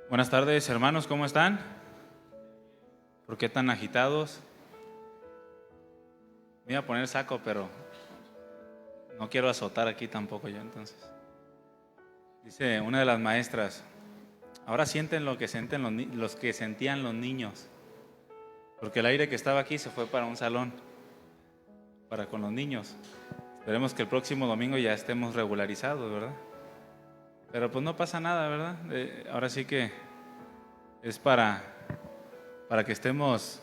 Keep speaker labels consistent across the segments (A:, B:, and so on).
A: Buenas tardes, hermanos, ¿cómo están? ¿Por qué tan agitados? Me iba a poner saco, pero no quiero azotar aquí tampoco yo, entonces. Dice una de las maestras, ahora sienten lo que sienten los que sentían los niños, porque el aire que estaba aquí se fue para un salón, para con los niños. Esperemos que el próximo domingo ya estemos regularizados, ¿verdad? Pero pues no pasa nada, ¿verdad? Ahora sí que es para que estemos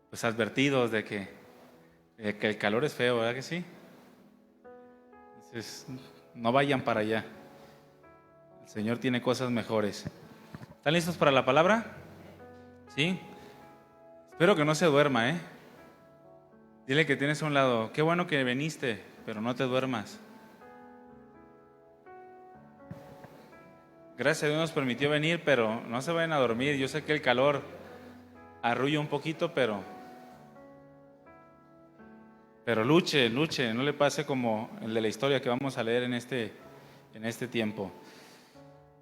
A: pues advertidos de que el calor es feo, ¿verdad que sí? Entonces, no vayan para allá. El Señor tiene cosas mejores. ¿Están listos para la palabra? ¿Sí? Espero que no se duerma, ¿eh? Dile que tienes a un lado, qué bueno que viniste, pero no te duermas. Gracias a Dios nos permitió venir, pero no se vayan a dormir. Yo sé que el calor arrulla un poquito, pero luche, no le pase como el de la historia que vamos a leer en este tiempo.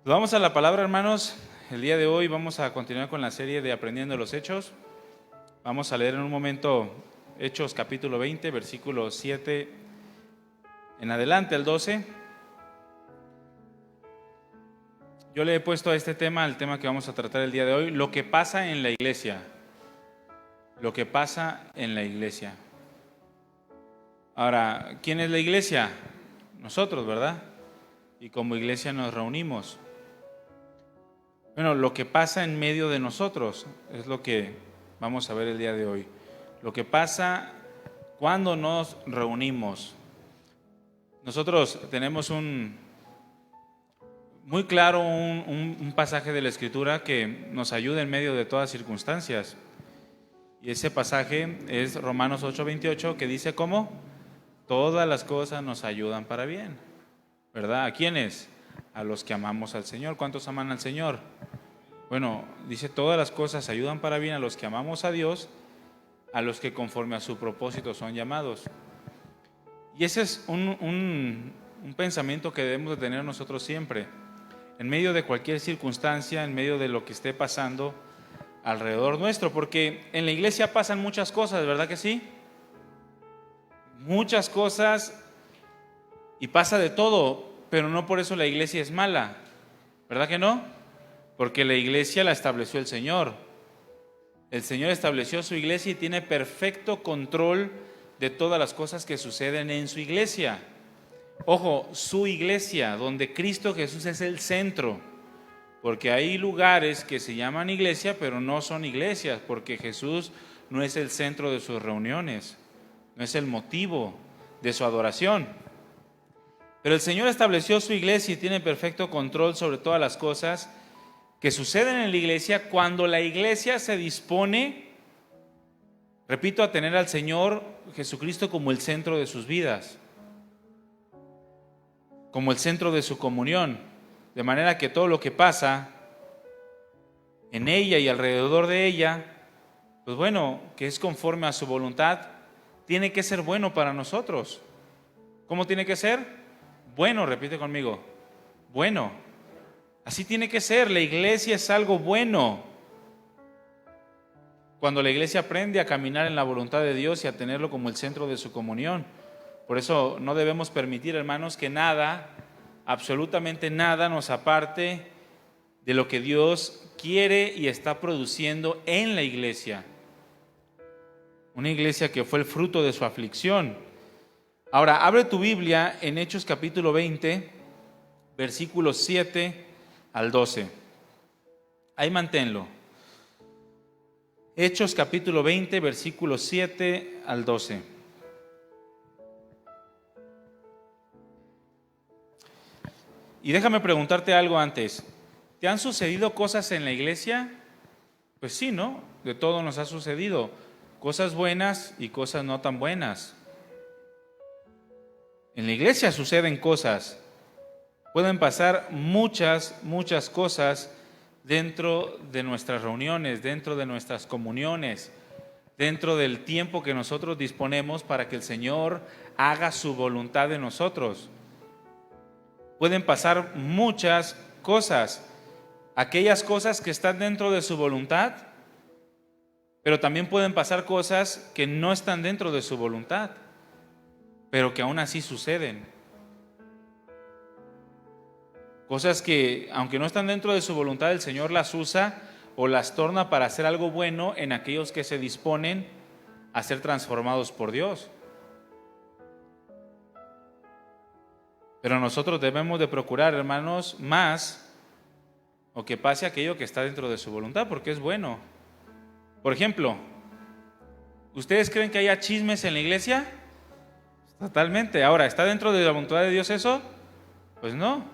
A: Pues vamos a la palabra, hermanos. El día de hoy vamos a continuar con la serie de Aprendiendo los Hechos. Vamos a leer en un momento Hechos capítulo 20, versículos 7 en adelante, el 12. Yo le he puesto a este tema, el tema que vamos a tratar el día de hoy, lo que pasa en la iglesia. Lo que pasa en la iglesia. Ahora, ¿quién es la iglesia? Nosotros, ¿verdad? Y como iglesia nos reunimos. Bueno, lo que pasa en medio de nosotros es lo que vamos a ver el día de hoy. Lo que pasa cuando nos reunimos. Nosotros tenemos muy claro un pasaje de la Escritura que nos ayuda en medio de todas circunstancias. Y ese pasaje es Romanos 8:28, que dice ¿cómo? Todas las cosas nos ayudan para bien, ¿verdad? ¿A quiénes? A los que amamos al Señor. ¿Cuántos aman al Señor? Bueno, dice todas las cosas ayudan para bien a los que amamos a Dios, a los que conforme a su propósito son llamados. Y ese es un pensamiento que debemos de tener nosotros siempre. En medio de cualquier circunstancia, en medio de lo que esté pasando alrededor nuestro, porque en la iglesia pasan muchas cosas, ¿verdad que sí? Muchas cosas y pasa de todo, pero no por eso la iglesia es mala, ¿verdad que no? Porque la iglesia la estableció el Señor. El Señor estableció su iglesia y tiene perfecto control de todas las cosas que suceden en su iglesia. Ojo, su iglesia, donde Cristo Jesús es el centro, porque hay lugares que se llaman iglesia, pero no son iglesias, porque Jesús no es el centro de sus reuniones, no es el motivo de su adoración. Pero el Señor estableció su iglesia y tiene perfecto control sobre todas las cosas que suceden en la iglesia cuando la iglesia se dispone, repito, a tener al Señor Jesucristo como el centro de sus vidas, como el centro de su comunión, de manera que todo lo que pasa en ella y alrededor de ella, pues bueno, que es conforme a su voluntad, tiene que ser bueno para nosotros. ¿Cómo tiene que ser? Bueno, repite conmigo, bueno. Así tiene que ser, la iglesia es algo bueno. Cuando la iglesia aprende a caminar en la voluntad de Dios y a tenerlo como el centro de su comunión. Por eso no debemos permitir, hermanos, que nada, absolutamente nada, nos aparte de lo que Dios quiere y está produciendo en la iglesia. Una iglesia que fue el fruto de su aflicción. Ahora, abre tu Biblia en Hechos capítulo 20, versículos 7 al 12. Ahí manténlo. Hechos capítulo 20, versículos 7 al 12. Y déjame preguntarte algo antes. ¿Te han sucedido cosas en la iglesia? Pues sí, ¿no? De todo nos ha sucedido. Cosas buenas y cosas no tan buenas. En la iglesia suceden cosas. Pueden pasar muchas cosas dentro de nuestras reuniones, dentro de nuestras comuniones, dentro del tiempo que nosotros disponemos para que el Señor haga su voluntad en nosotros. Pueden pasar muchas cosas, aquellas cosas que están dentro de su voluntad, pero también pueden pasar cosas que no están dentro de su voluntad, pero que aún así suceden. Cosas que, aunque no están dentro de su voluntad, el Señor las usa o las torna para hacer algo bueno en aquellos que se disponen a ser transformados por Dios. Pero nosotros debemos de procurar, hermanos, más o que pase aquello que está dentro de su voluntad, porque es bueno. Por ejemplo, ¿ustedes creen que haya chismes en la iglesia? Totalmente. Ahora, ¿está dentro de la voluntad de Dios eso? Pues no.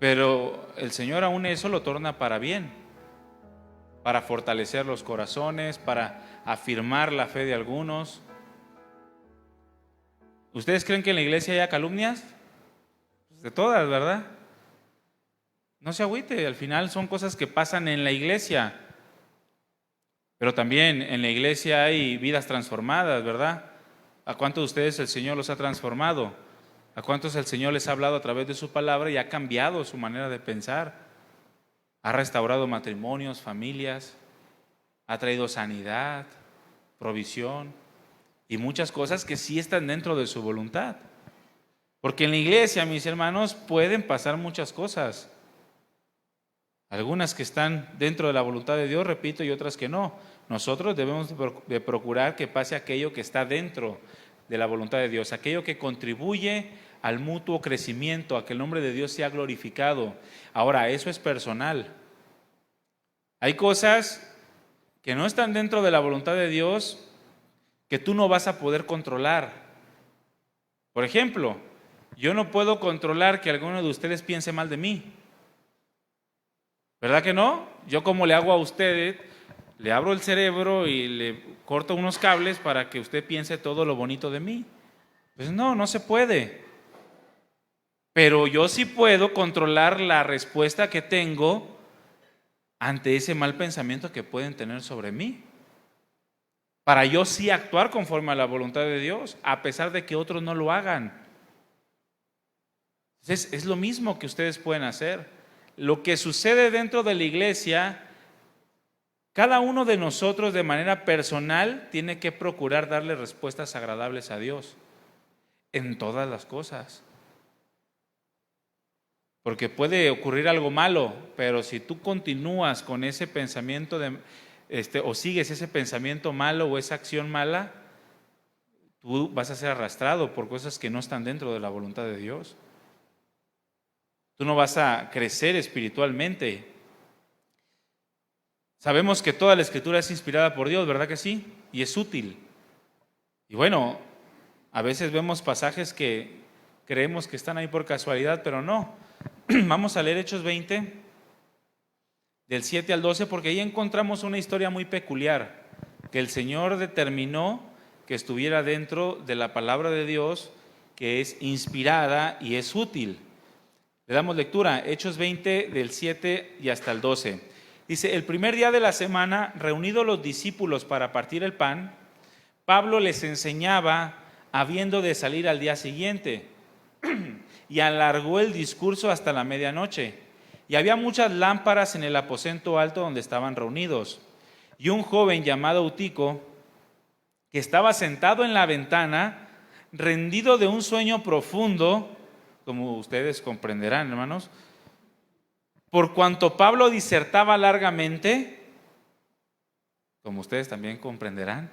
A: Pero el Señor aún eso lo torna para bien, para fortalecer los corazones, para afirmar la fe de algunos. ¿Ustedes creen que en la iglesia haya calumnias? Pues de todas, ¿verdad? No se agüite, al final son cosas que pasan en la iglesia. Pero también en la iglesia hay vidas transformadas, ¿verdad? ¿A cuántos de ustedes el Señor los ha transformado? ¿A cuántos el Señor les ha hablado a través de su palabra y ha cambiado su manera de pensar? Ha restaurado matrimonios, familias, ha traído sanidad, provisión y muchas cosas que sí están dentro de su voluntad. Porque en la iglesia, mis hermanos, pueden pasar muchas cosas. Algunas que están dentro de la voluntad de Dios, repito, y otras que no. Nosotros debemos de procurar que pase aquello que está dentro de la voluntad de Dios, aquello que contribuye al mutuo crecimiento, a que el nombre de Dios sea glorificado. Ahora, eso es personal. Hay cosas que no están dentro de la voluntad de Dios que tú no vas a poder controlar. Por ejemplo, yo no puedo controlar que alguno de ustedes piense mal de mí. ¿Verdad que no? Yo como le hago a usted, le abro el cerebro y le corto unos cables para que usted piense todo lo bonito de mí. Pues no, no se puede. Pero yo sí puedo controlar la respuesta que tengo ante ese mal pensamiento que pueden tener sobre mí. Para yo sí actuar conforme a la voluntad de Dios, a pesar de que otros no lo hagan. Entonces, es lo mismo que ustedes pueden hacer. Lo que sucede dentro de la iglesia, cada uno de nosotros de manera personal tiene que procurar darle respuestas agradables a Dios en todas las cosas. Porque puede ocurrir algo malo, pero si tú continúas con ese pensamiento o sigues ese pensamiento malo o esa acción mala, tú vas a ser arrastrado por cosas que no están dentro de la voluntad de Dios. Tú no vas a crecer espiritualmente. Sabemos que toda la Escritura es inspirada por Dios, ¿verdad que sí? Y es útil. Y bueno, a veces vemos pasajes que creemos que están ahí por casualidad, pero no. Vamos a leer Hechos 20, del 7 al 12, porque ahí encontramos una historia muy peculiar, que el Señor determinó que estuviera dentro de la palabra de Dios, que es inspirada y es útil. Le damos lectura, Hechos 20, del 7 y hasta el 12. Dice, el primer día de la semana, reunidos los discípulos para partir el pan, Pablo les enseñaba habiendo de salir al día siguiente, y alargó el discurso hasta la medianoche. Y había muchas lámparas en el aposento alto donde estaban reunidos. Y un joven llamado Eutico, que estaba sentado en la ventana, rendido de un sueño profundo, como ustedes comprenderán, hermanos, por cuanto Pablo disertaba largamente, como ustedes también comprenderán,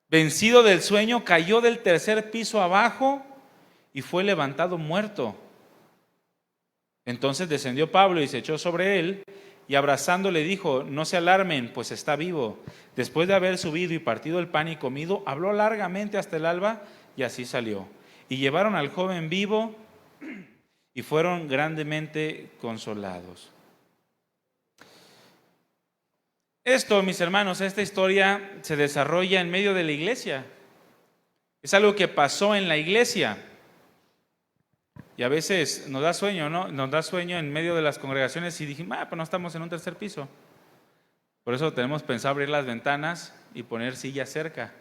A: vencido del sueño, cayó del tercer piso abajo y fue levantado muerto. Entonces descendió Pablo y se echó sobre él y abrazándole dijo, no se alarmen, pues está vivo. Después de haber subido y partido el pan y comido, habló largamente hasta el alba y así salió. Y llevaron al joven vivo y fueron grandemente consolados. Esto, mis hermanos, esta historia se desarrolla en medio de la iglesia. Es algo que pasó en la iglesia. Y a veces nos da sueño, ¿no? Nos da sueño en medio de las congregaciones y dijimos, pues no estamos en un tercer piso. Por eso tenemos pensado abrir las ventanas y poner sillas cerca.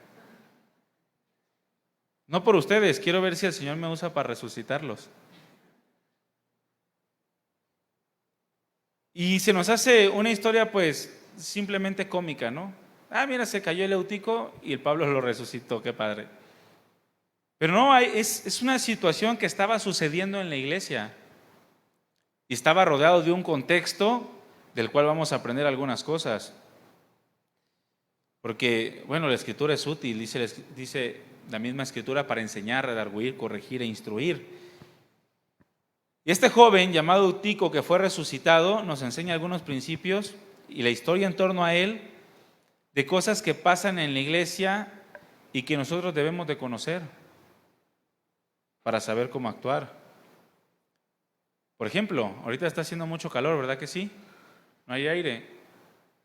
A: No por ustedes, quiero ver si el Señor me usa para resucitarlos. Y se nos hace una historia pues simplemente cómica, ¿no? Ah, mira, se cayó el Eutico y el Pablo lo resucitó, qué padre. Pero no, es una situación que estaba sucediendo en la iglesia y estaba rodeado de un contexto del cual vamos a aprender algunas cosas. Porque, bueno, la escritura es útil, dice la misma escritura, para enseñar, redarguir, corregir e instruir. Y este joven llamado Eutico, que fue resucitado, nos enseña algunos principios y la historia en torno a él, de cosas que pasan en la iglesia y que nosotros debemos de conocer para saber cómo actuar. Por ejemplo, ahorita está haciendo mucho calor, ¿verdad que sí? No hay aire.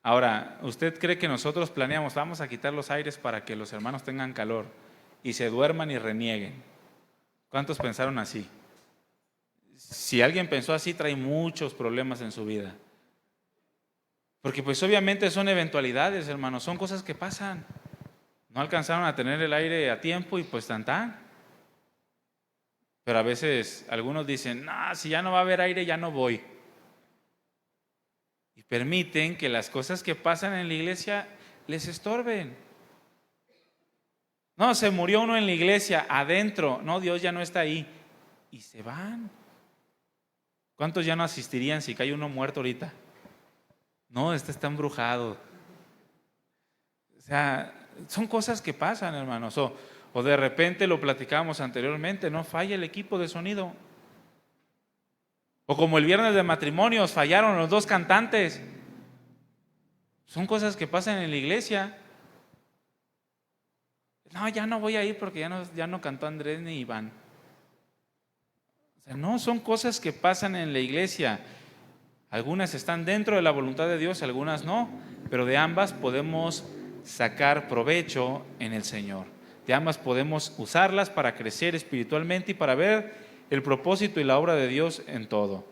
A: Ahora, ¿usted cree que nosotros planeamos, vamos a quitar los aires para que los hermanos tengan calor y se duerman y renieguen? ¿Cuántos pensaron así? Si alguien pensó así, trae muchos problemas en su vida. Porque pues obviamente son eventualidades, hermanos, son cosas que pasan. No alcanzaron a tener el aire a tiempo y pues tan. Pero a veces algunos dicen, no, si ya no va a haber aire, ya no voy. Y permiten que las cosas que pasan en la iglesia les estorben. No, se murió uno en la iglesia, adentro, no, Dios ya no está ahí. Y se van. ¿Cuántos ya no asistirían si cae uno muerto ahorita? No, este está embrujado. O sea, son cosas que pasan, hermanos. O de repente lo platicábamos anteriormente, no falla el equipo de sonido. O como el viernes de matrimonios, fallaron los dos cantantes. Son cosas que pasan en la iglesia. No, ya no voy a ir porque ya no cantó Andrés ni Iván. O sea, no, son cosas que pasan en la iglesia. Algunas están dentro de la voluntad de Dios, algunas no, pero de ambas podemos sacar provecho en el Señor. De ambas podemos usarlas para crecer espiritualmente y para ver el propósito y la obra de Dios en todo.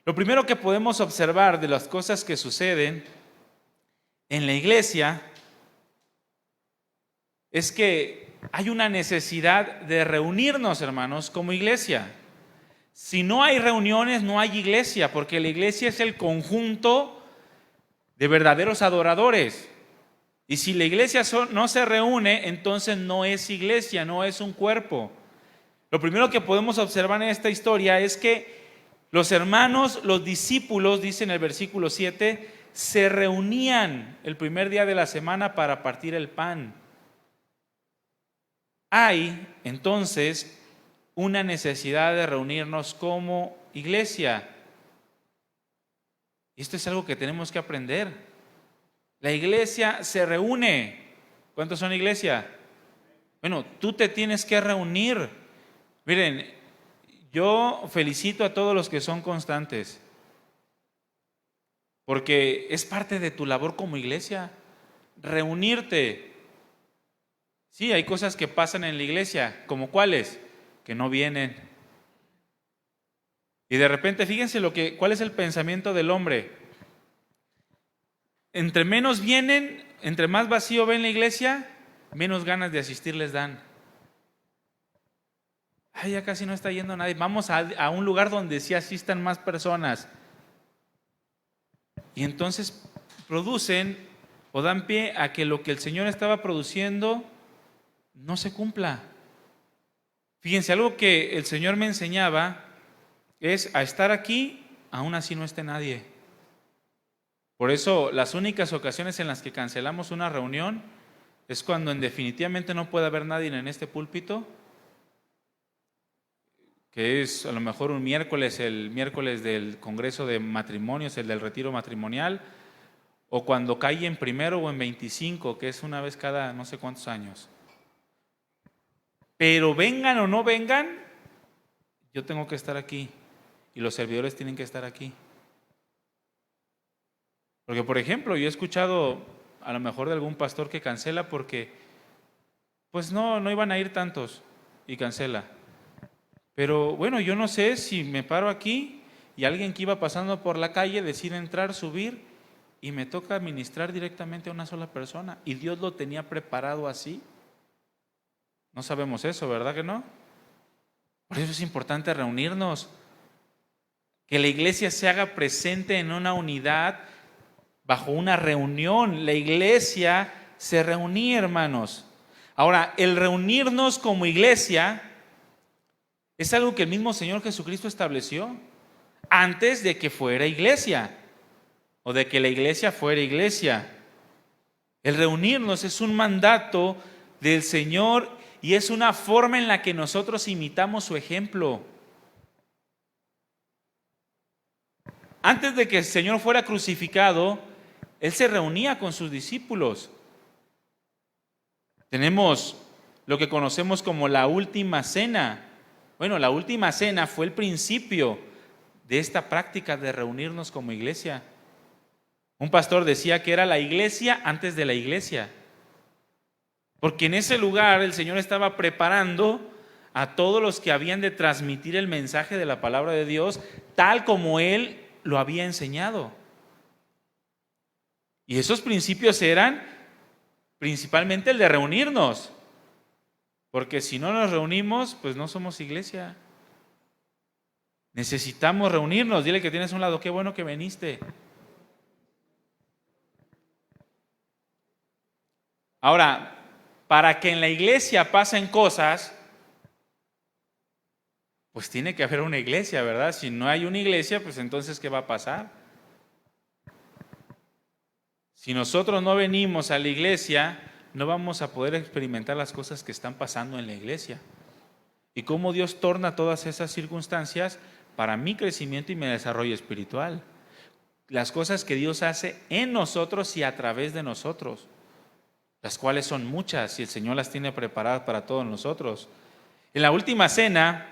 A: Lo primero que podemos observar de las cosas que suceden en la iglesia es que hay una necesidad de reunirnos, hermanos, como iglesia. Si no hay reuniones, no hay iglesia, porque la iglesia es el conjunto de verdaderos adoradores. Y si la iglesia no se reúne, entonces no es iglesia, no es un cuerpo. Lo primero que podemos observar en esta historia es que los hermanos, los discípulos, dice en el versículo 7, se reunían el primer día de la semana para partir el pan. Hay entonces una necesidad de reunirnos como iglesia. Esto es algo que tenemos que aprender. La iglesia se reúne. ¿Cuántos son iglesia? Bueno, tú te tienes que reunir. Miren, yo felicito a todos los que son constantes, porque es parte de tu labor como iglesia, reunirte. Sí, hay cosas que pasan en la iglesia, ¿como cuáles? Que no vienen. Y de repente, fíjense cuál es el pensamiento del hombre. Entre menos vienen, entre más vacío ven la iglesia, menos ganas de asistir les dan. Ay, ya casi no está yendo nadie. Vamos a un lugar donde sí asistan más personas. Y entonces producen o dan pie a que lo que el Señor estaba produciendo no se cumpla. Fíjense, algo que el Señor me enseñaba es a estar aquí, aún así no esté nadie. Por eso las únicas ocasiones en las que cancelamos una reunión es cuando definitivamente no puede haber nadie en este púlpito, que es a lo mejor el miércoles del Congreso de Matrimonios, el del retiro matrimonial, o cuando cae en primero o en 25, que es una vez cada no sé cuántos años. Pero vengan o no vengan, yo tengo que estar aquí y los servidores tienen que estar aquí. Porque, por ejemplo, yo he escuchado a lo mejor de algún pastor que cancela porque pues no iban a ir tantos y cancela. Pero bueno, yo no sé si me paro aquí y alguien que iba pasando por la calle decide entrar, subir y me toca ministrar directamente a una sola persona y Dios lo tenía preparado así. No sabemos eso, ¿verdad que no? Por eso es importante reunirnos. que la iglesia se haga presente en una unidad bajo una reunión. La iglesia se reunía, hermanos. Ahora, el reunirnos como iglesia es algo que el mismo Señor Jesucristo estableció antes de que fuera iglesia o de que la iglesia fuera iglesia. El reunirnos es un mandato del Señor y es una forma en la que nosotros imitamos su ejemplo. Antes de que el Señor fuera crucificado, Él se reunía con sus discípulos. Tenemos lo que conocemos como la última cena. Bueno, la última cena fue el principio de esta práctica de reunirnos como iglesia. Un pastor decía que era la iglesia antes de la iglesia, porque en ese lugar el Señor estaba preparando a todos los que habían de transmitir el mensaje de la palabra de Dios tal como Él lo había enseñado. Y esos principios eran principalmente el de reunirnos, porque si no nos reunimos, pues no somos iglesia. Necesitamos reunirnos. Dile que tienes a un lado, qué bueno que viniste. Ahora, para que en la iglesia pasen cosas, pues tiene que haber una iglesia, ¿verdad? Si no hay una iglesia, pues entonces, ¿qué va a pasar? Si nosotros no venimos a la iglesia, no vamos a poder experimentar las cosas que están pasando en la iglesia. Y cómo Dios torna todas esas circunstancias para mi crecimiento y mi desarrollo espiritual. Las cosas que Dios hace en nosotros y a través de nosotros, las cuales son muchas y el Señor las tiene preparadas para todos nosotros. En la última cena,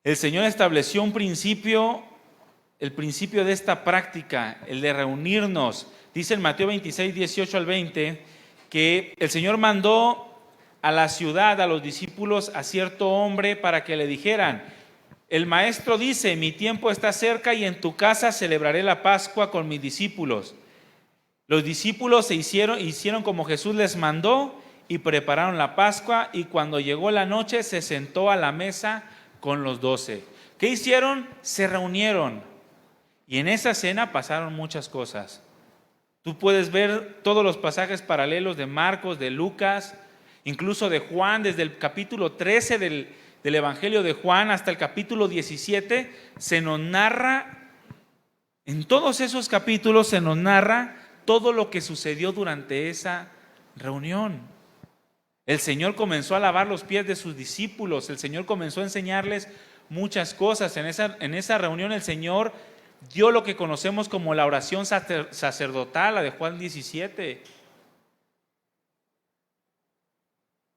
A: el Señor estableció un principio, el principio de esta práctica, el de reunirnos. Dice en Mateo 26, 18 al 20, que el Señor mandó a la ciudad, a los discípulos, a cierto hombre para que le dijeran: el maestro dice, mi tiempo está cerca y en tu casa celebraré la Pascua con mis discípulos. Los discípulos hicieron como Jesús les mandó y prepararon la Pascua, y cuando llegó la noche se sentó a la mesa con los 12. ¿Qué hicieron? Se reunieron. Y en esa cena pasaron muchas cosas. Tú puedes ver todos los pasajes paralelos de Marcos, de Lucas, incluso de Juan, desde el capítulo 13 del Evangelio de Juan hasta el capítulo 17, se nos narra, en todos esos capítulos se nos narra todo lo que sucedió durante esa reunión. El Señor comenzó a lavar los pies de sus discípulos, el Señor comenzó a enseñarles muchas cosas. En esa reunión el Señor dio lo que conocemos como la oración sacerdotal, la de Juan 17.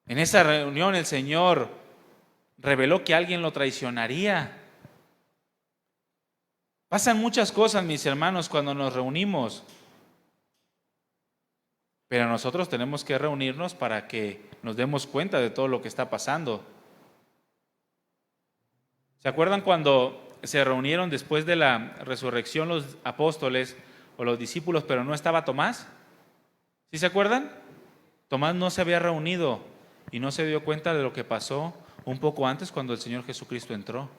A: En esa reunión el Señor reveló que alguien lo traicionaría. Pasan muchas cosas, mis hermanos, cuando nos reunimos. Pero nosotros tenemos que reunirnos para que nos demos cuenta de todo lo que está pasando. ¿Se acuerdan cuando se reunieron después de la resurrección los apóstoles o los discípulos, pero no estaba Tomás? ¿Sí se acuerdan? Tomás no se había reunido y no se dio cuenta de lo que pasó un poco antes, cuando el Señor Jesucristo entró.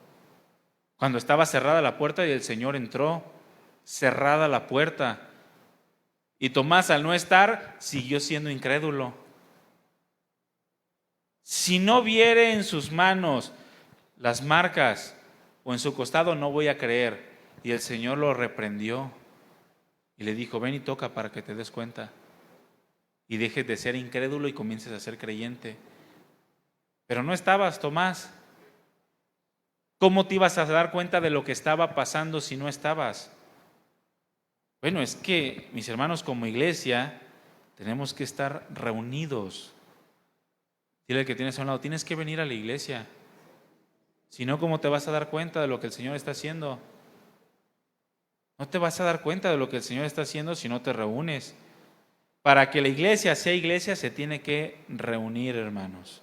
A: Cuando estaba cerrada la puerta y el Señor entró, cerrada la puerta. Y Tomás, al no estar, siguió siendo incrédulo. Si no viere en sus manos las marcas o en su costado, no voy a creer. Y el Señor lo reprendió y le dijo: ven y toca para que te des cuenta y dejes de ser incrédulo y comiences a ser creyente. Pero no estabas, Tomás. ¿Cómo te ibas a dar cuenta de lo que estaba pasando si no estabas? Bueno, es que, mis hermanos, como iglesia tenemos que estar reunidos. Dile al que tienes a un lado: tienes que venir a la iglesia. Si no, ¿cómo te vas a dar cuenta de lo que el Señor está haciendo? No te vas a dar cuenta de lo que el Señor está haciendo si no te reúnes. Para que la iglesia sea iglesia, se tiene que reunir, hermanos.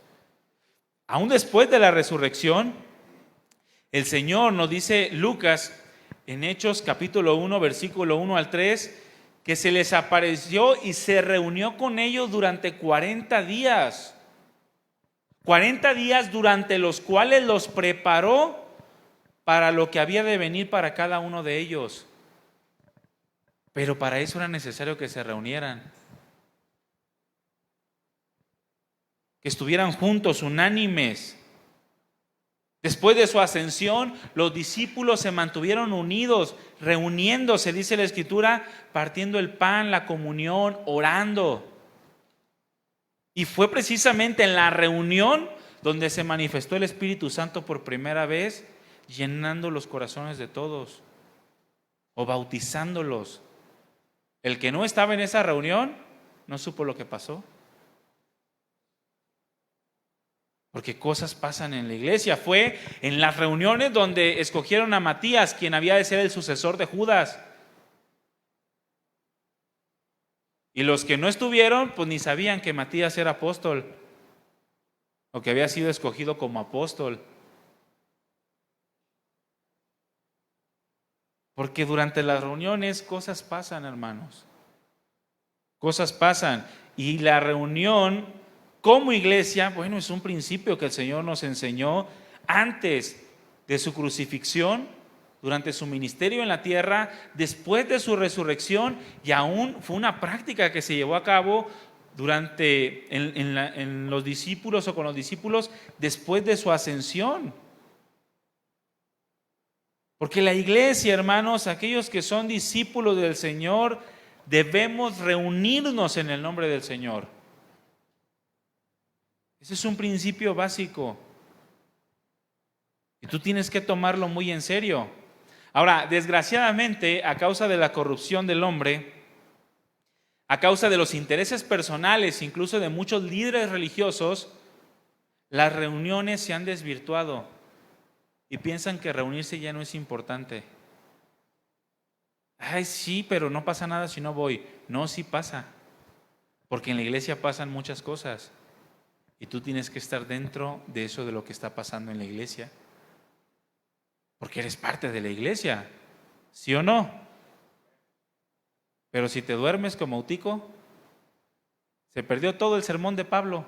A: Aún después de la resurrección, el Señor, nos dice Lucas en Hechos capítulo 1, versículo 1 al 3, que se les apareció y se reunió con ellos durante 40 días. 40 días durante los cuales los preparó para lo que había de venir para cada uno de ellos. Pero para eso era necesario que se reunieran, que estuvieran juntos, unánimes. Después de su ascensión, los discípulos se mantuvieron unidos, reuniéndose, dice la Escritura, partiendo el pan, la comunión, orando. Y fue precisamente en la reunión donde se manifestó el Espíritu Santo por primera vez, llenando los corazones de todos o bautizándolos. El que no estaba en esa reunión no supo lo que pasó. Porque cosas pasan en la iglesia. Fue en las reuniones donde escogieron a Matías, quien había de ser el sucesor de Judas. Y los que no estuvieron, pues ni sabían que Matías era apóstol, o que había sido escogido como apóstol. Porque durante las reuniones cosas pasan, hermanos. Cosas pasan. Y la reunión como iglesia, bueno, es un principio que el Señor nos enseñó antes de su crucifixión, durante su ministerio en la tierra, después de su resurrección, y aún fue una práctica que se llevó a cabo en los discípulos o con los discípulos después de su ascensión. Porque la iglesia, hermanos, aquellos que son discípulos del Señor, debemos reunirnos en el nombre del Señor. Ese es un principio básico. Y tú tienes que tomarlo muy en serio. Ahora, desgraciadamente, a causa de la corrupción del hombre, a causa de los intereses personales, incluso de muchos líderes religiosos, las reuniones se han desvirtuado y piensan que reunirse ya no es importante. Ay, sí, pero no pasa nada si no voy. No, sí pasa, porque en la iglesia pasan muchas cosas y tú tienes que estar dentro de eso, de lo que está pasando en la iglesia, porque eres parte de la iglesia, ¿sí o no? Pero si te duermes como Eutico, se perdió todo el sermón de Pablo.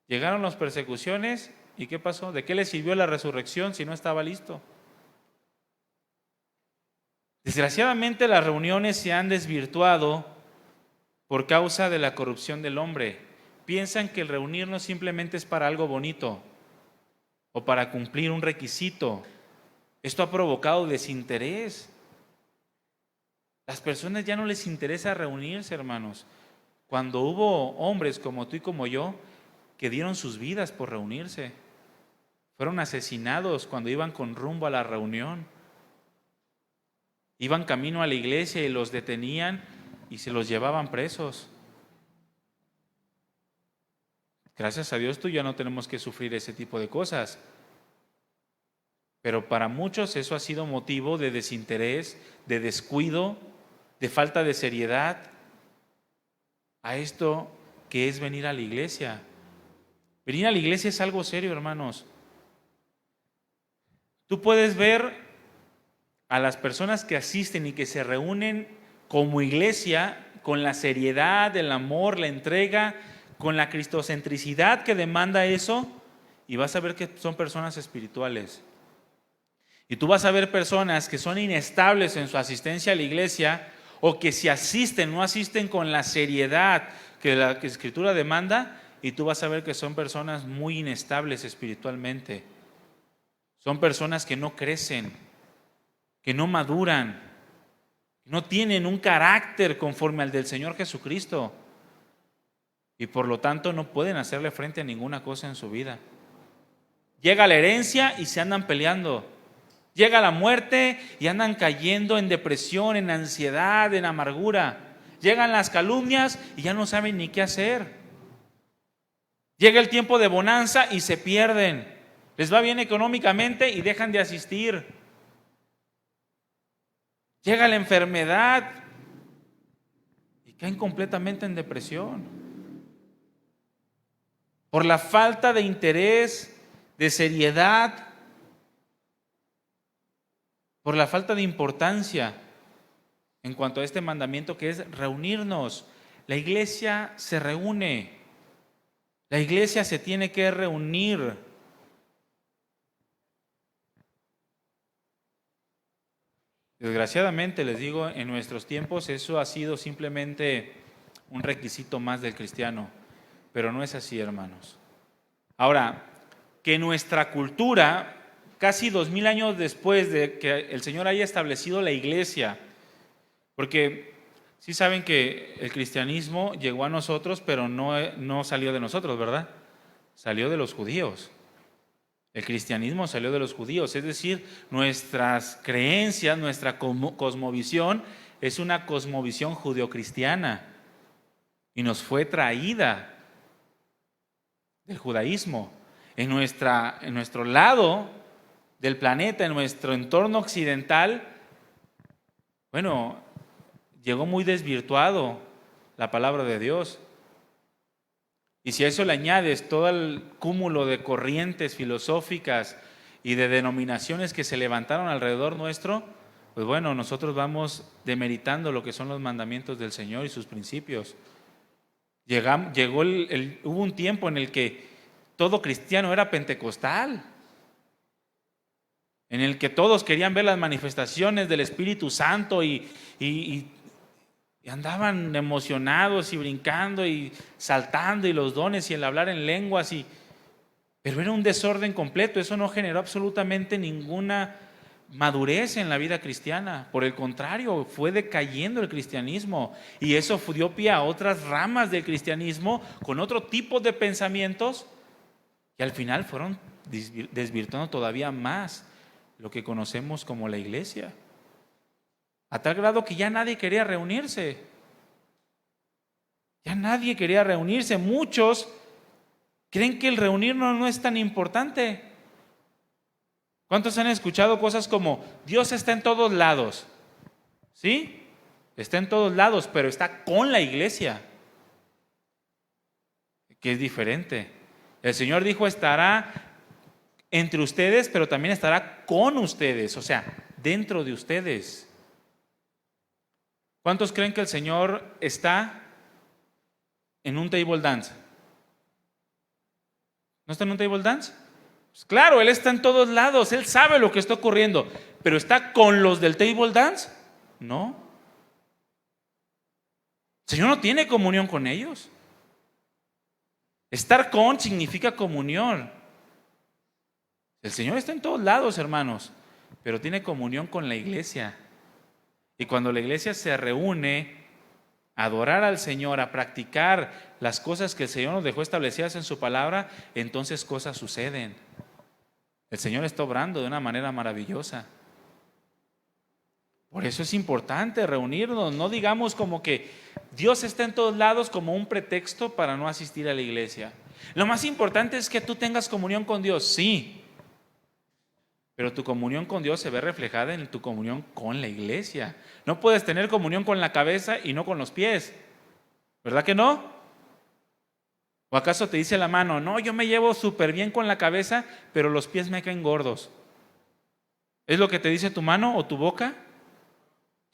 A: Llegaron las persecuciones y ¿qué pasó? ¿De qué le sirvió la resurrección si no estaba listo? Desgraciadamente las reuniones se han desvirtuado por causa de la corrupción del hombre. Piensan que el reunirnos simplemente es para algo bonito o para cumplir un requisito. Esto ha provocado desinterés. Las personas ya no les interesa reunirse, hermanos. Cuando hubo hombres como tú y como yo que dieron sus vidas por reunirse, fueron asesinados cuando iban con rumbo a la reunión. Iban camino a la iglesia y los detenían y se los llevaban presos. Gracias a Dios tú ya no tenemos que sufrir ese tipo de cosas. Pero para muchos eso ha sido motivo de desinterés, de descuido, de falta de seriedad a esto que es venir a la iglesia. Venir a la iglesia es algo serio, hermanos. Tú puedes ver a las personas que asisten y que se reúnen como iglesia con la seriedad, el amor, la entrega, con la cristocentricidad que demanda eso, y vas a ver que son personas espirituales. Y tú vas a ver personas que son inestables en su asistencia a la iglesia, o que si asisten, no asisten con la seriedad que la Escritura demanda, y tú vas a ver que son personas muy inestables espiritualmente. Son personas que no crecen, que no maduran, que no tienen un carácter conforme al del Señor Jesucristo, y por lo tanto no pueden hacerle frente a ninguna cosa en su vida. Llega la herencia y se andan peleando. Llega la muerte y andan cayendo en depresión, en ansiedad, en amargura. Llegan las calumnias y ya no saben ni qué hacer. Llega el tiempo de bonanza y se pierden. Les va bien económicamente y dejan de asistir. Llega la enfermedad y caen completamente en depresión. Por la falta de interés, de seriedad, por la falta de importancia en cuanto a este mandamiento que es reunirnos. La iglesia se reúne. La iglesia se tiene que reunir. Desgraciadamente, les digo, en nuestros tiempos eso ha sido simplemente un requisito más del cristiano, pero no es así, hermanos. Ahora, que nuestra cultura, casi 2000 años después de que el Señor haya establecido la iglesia, porque sí saben que el cristianismo llegó a nosotros, pero no salió de nosotros, ¿verdad? Salió de los judíos. El cristianismo salió de los judíos, es decir, nuestras creencias, nuestra cosmovisión es una cosmovisión judeocristiana y nos fue traída del judaísmo. En nuestro lado del planeta, en nuestro entorno occidental, bueno, llegó muy desvirtuado la palabra de Dios. Y si a eso le añades todo el cúmulo de corrientes filosóficas y de denominaciones que se levantaron alrededor nuestro, pues bueno, nosotros vamos demeritando lo que son los mandamientos del Señor y sus principios. Hubo un tiempo en el que todo cristiano era pentecostal, en el que todos querían ver las manifestaciones del Espíritu Santo y andaban emocionados y brincando y saltando y los dones y el hablar en lenguas, pero era un desorden completo. Eso no generó absolutamente ninguna madurez en la vida cristiana. Por el contrario, fue decayendo el cristianismo y eso dio pie a otras ramas del cristianismo con otro tipo de pensamientos que al final fueron desvirtuando todavía más lo que conocemos como la iglesia. A tal grado que ya nadie quería reunirse. Ya nadie quería reunirse. Muchos creen que el reunirnos no es tan importante. ¿Cuántos han escuchado cosas como Dios está en todos lados? ¿Sí? Está en todos lados, pero está con la iglesia, que es diferente. El Señor dijo estará entre ustedes, pero también estará con ustedes, o sea, dentro de ustedes. ¿Cuántos creen que el Señor está en un table dance? ¿No está en un table dance? Pues claro, Él está en todos lados, Él sabe lo que está ocurriendo, pero ¿está con los del table dance? No. El Señor no tiene comunión con ellos. Estar con significa comunión. El Señor está en todos lados, hermanos, pero tiene comunión con la iglesia. Y cuando la iglesia se reúne a adorar al Señor, a practicar las cosas que el Señor nos dejó establecidas en su palabra, entonces cosas suceden. El Señor está obrando de una manera maravillosa. Por eso es importante reunirnos. No digamos como que Dios está en todos lados como un pretexto para no asistir a la iglesia. Lo más importante es que tú tengas comunión con Dios, sí. Pero tu comunión con Dios se ve reflejada en tu comunión con la iglesia. No puedes tener comunión con la cabeza y no con los pies. ¿Verdad que no? ¿O acaso te dice la mano, no, yo me llevo súper bien con la cabeza, pero los pies me caen gordos? ¿Es lo que te dice tu mano o tu boca?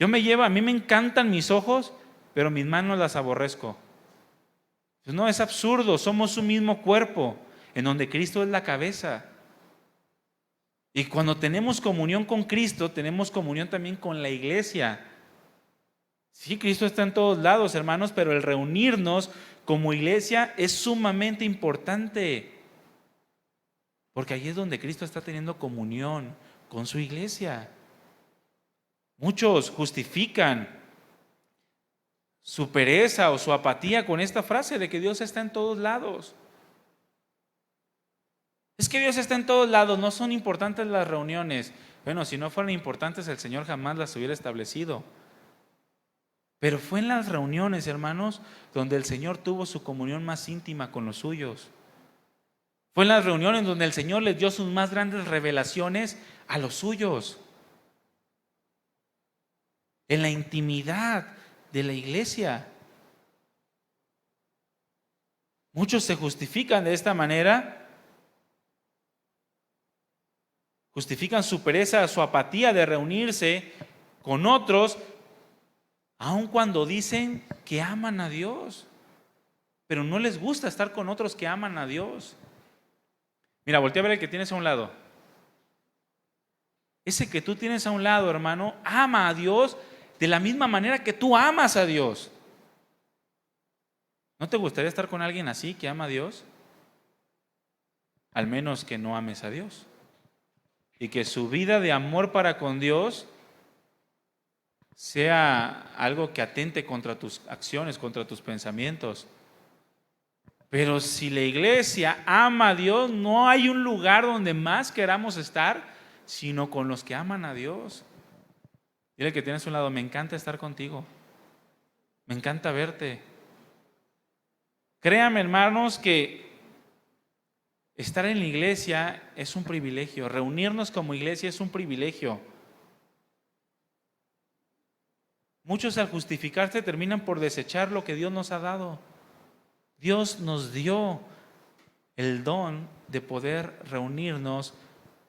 A: A mí me encantan mis ojos, pero mis manos las aborrezco. Pues no, es absurdo, somos un mismo cuerpo, en donde Cristo es la cabeza. Y cuando tenemos comunión con Cristo, tenemos comunión también con la iglesia. Sí, Cristo está en todos lados, hermanos, pero el reunirnos como iglesia es sumamente importante. Porque ahí es donde Cristo está teniendo comunión con su iglesia. Muchos justifican su pereza o su apatía con esta frase de que Dios está en todos lados. Es que Dios está en todos lados, no son importantes las reuniones. Bueno, si no fueran importantes, el Señor jamás las hubiera establecido. Pero fue en las reuniones, hermanos, donde el Señor tuvo su comunión más íntima con los suyos. Fue en las reuniones donde el Señor les dio sus más grandes revelaciones a los suyos. En la intimidad de la iglesia. Muchos se justifican de esta manera. Justifican su pereza, su apatía de reunirse con otros, aun cuando dicen que aman a Dios, pero no les gusta estar con otros que aman a Dios. Mira, voltea a ver el que tienes a un lado. Ese que tú tienes a un lado, hermano, ama a Dios de la misma manera que tú amas a Dios. ¿No te gustaría estar con alguien así que ama a Dios? Al menos que no ames a Dios. Y que su vida de amor para con Dios sea algo que atente contra tus acciones, contra tus pensamientos. Pero si la iglesia ama a Dios, no hay un lugar donde más queramos estar, sino con los que aman a Dios. Dile que tienes a un lado, me encanta estar contigo, me encanta verte. Créanme, hermanos, que estar en la iglesia es un privilegio, reunirnos como iglesia es un privilegio. Muchos al justificarse terminan por desechar lo que Dios nos ha dado. Dios nos dio el don de poder reunirnos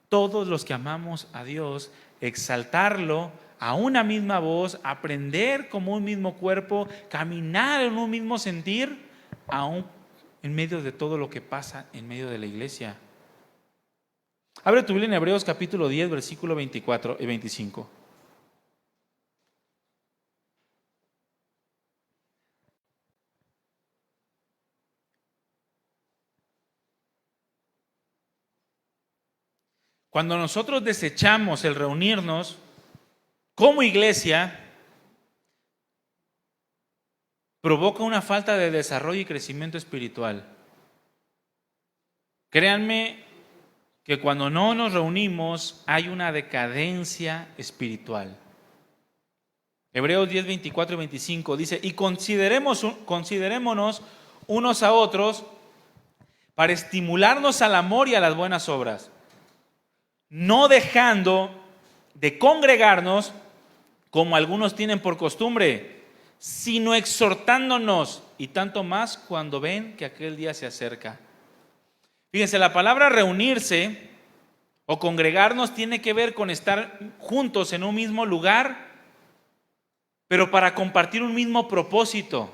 A: todos los que amamos a Dios, exaltarlo a una misma voz, aprender como un mismo cuerpo, caminar en un mismo sentir, aún en medio de todo lo que pasa en medio de la iglesia. Abre tu Biblia en Hebreos capítulo 10, versículo 24 y 25. Cuando nosotros desechamos el reunirnos como iglesia, provoca una falta de desarrollo y crecimiento espiritual. Créanme que cuando no nos reunimos hay una decadencia espiritual. Hebreos 10, 24 y 25 dice, y considerémonos unos a otros para estimularnos al amor y a las buenas obras, no dejando de congregarnos como algunos tienen por costumbre, sino exhortándonos, y tanto más cuando ven que aquel día se acerca. Fíjense, la palabra reunirse o congregarnos tiene que ver con estar juntos en un mismo lugar, pero para compartir un mismo propósito.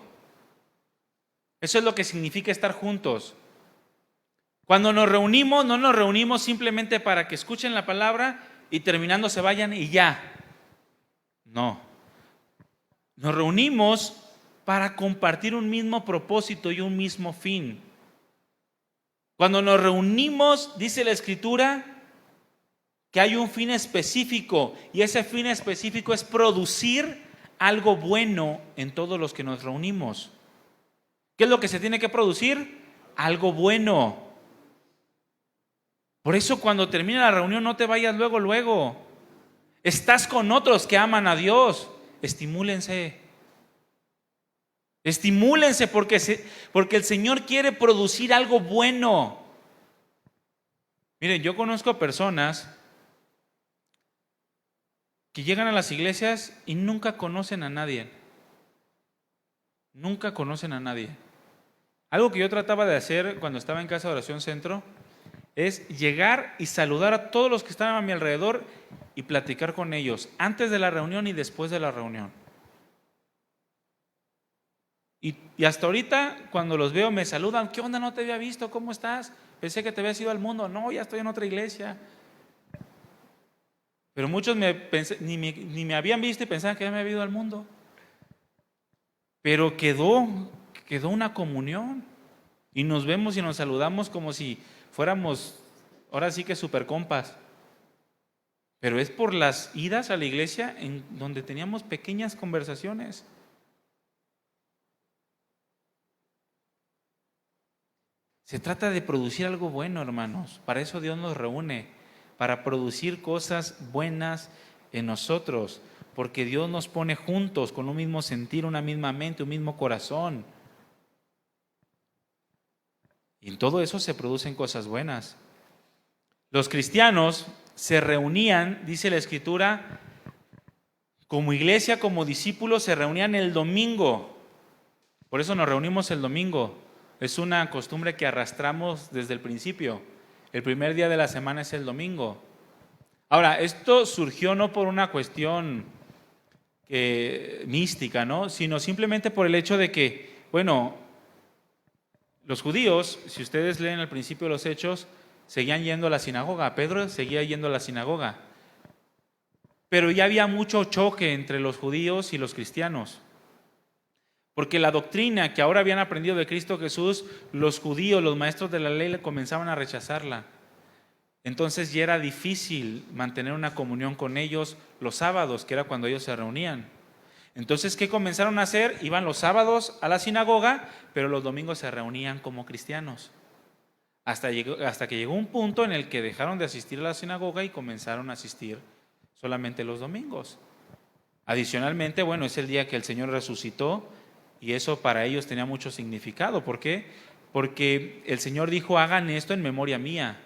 A: Eso es lo que significa estar juntos. Cuando nos reunimos, no nos reunimos simplemente para que escuchen la palabra y terminando se vayan y ya. No. Nos reunimos para compartir un mismo propósito y un mismo fin. Cuando nos reunimos, dice la Escritura, que hay un fin específico, y ese fin específico es producir algo bueno en todos los que nos reunimos. ¿Qué es lo que se tiene que producir? Algo bueno. Por eso cuando termine la reunión no te vayas luego. Estás con otros que aman a Dios. Estimúlense porque el Señor quiere producir algo bueno. Miren, yo conozco personas que llegan a las iglesias y nunca conocen a nadie. Nunca conocen a nadie. Algo que yo trataba de hacer cuando estaba en Casa de Oración Centro es llegar y saludar a todos los que estaban a mi alrededor y platicar con ellos antes de la reunión y después de la reunión. Y hasta ahorita cuando los veo me saludan, ¿qué onda? No te había visto, ¿cómo estás? Pensé que te habías ido al mundo. No, ya estoy en otra iglesia. Pero muchos ni me habían visto y pensaban que ya me había ido al mundo. Pero quedó una comunión y nos vemos y nos saludamos como si fuéramos, ahora sí que super compas. Pero es por las idas a la iglesia en donde teníamos pequeñas conversaciones. Se trata de producir algo bueno, hermanos. Para eso Dios nos reúne, para producir cosas buenas en nosotros, porque Dios nos pone juntos con un mismo sentir, una misma mente, un mismo corazón. Y en todo eso se producen cosas buenas. Los cristianos se reunían, dice la Escritura, como iglesia, como discípulos, se reunían el domingo. Por eso nos reunimos el domingo. Es una costumbre que arrastramos desde el principio. El primer día de la semana es el domingo. Ahora, esto surgió no por una cuestión mística, ¿no? Sino simplemente por el hecho de que, bueno, los judíos, si ustedes leen al principio de los Hechos, seguían yendo a la sinagoga. Pedro seguía yendo a la sinagoga. pero ya había mucho choque entre los judíos y los cristianos. Porque la doctrina que ahora habían aprendido de Cristo Jesús, los judíos, los maestros de la ley, comenzaban a rechazarla. Entonces ya era difícil mantener una comunión con ellos los sábados, que era cuando ellos se reunían. Entonces, ¿qué comenzaron a hacer? Iban los sábados a la sinagoga, pero los domingos se reunían como cristianos. Hasta que llegó un punto en el que dejaron de asistir a la sinagoga y comenzaron a asistir solamente los domingos. Adicionalmente, bueno, es el día que el Señor resucitó y eso para ellos tenía mucho significado. ¿Por qué? Porque el Señor dijo, hagan esto en memoria mía.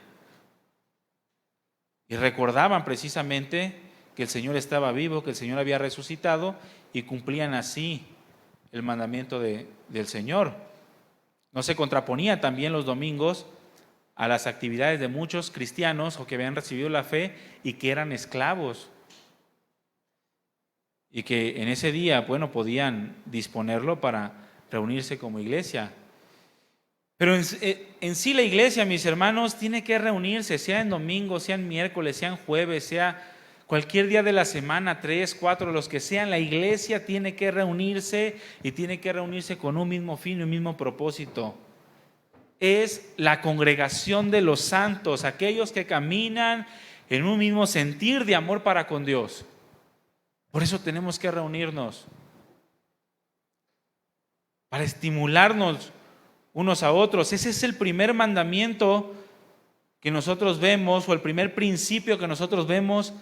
A: Y recordaban precisamente que el Señor estaba vivo, que el Señor había resucitado y cumplían así el mandamiento del Señor. No se contraponía también los domingos a las actividades de muchos cristianos o que habían recibido la fe y que eran esclavos. Y que en ese día, bueno, podían disponerlo para reunirse como iglesia. Pero en sí la iglesia, mis hermanos, tiene que reunirse, sea en domingo, sea en miércoles, sea en jueves, sea cualquier día de la semana, 3, 4, los que sean. La iglesia tiene que reunirse y tiene que reunirse con un mismo fin y un mismo propósito. Es la congregación de los santos, aquellos que caminan en un mismo sentir de amor para con Dios. Por eso tenemos que reunirnos, para estimularnos unos a otros. Ese es el primer mandamiento que nosotros vemos, o el primer principio que nosotros vemos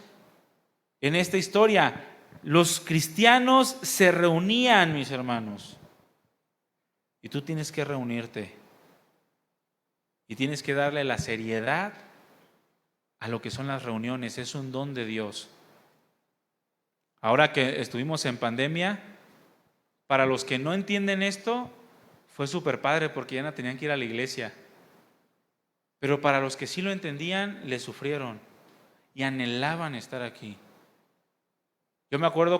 A: en esta historia. Los cristianos se reunían, mis hermanos, y tú tienes que reunirte y tienes que darle la seriedad a lo que son las reuniones. Es un don de Dios. Ahora que estuvimos en pandemia, para los que no entienden esto, fue súper padre porque ya no tenían que ir a la iglesia. Pero para los que sí lo entendían, le sufrieron y anhelaban estar aquí. Yo me acuerdo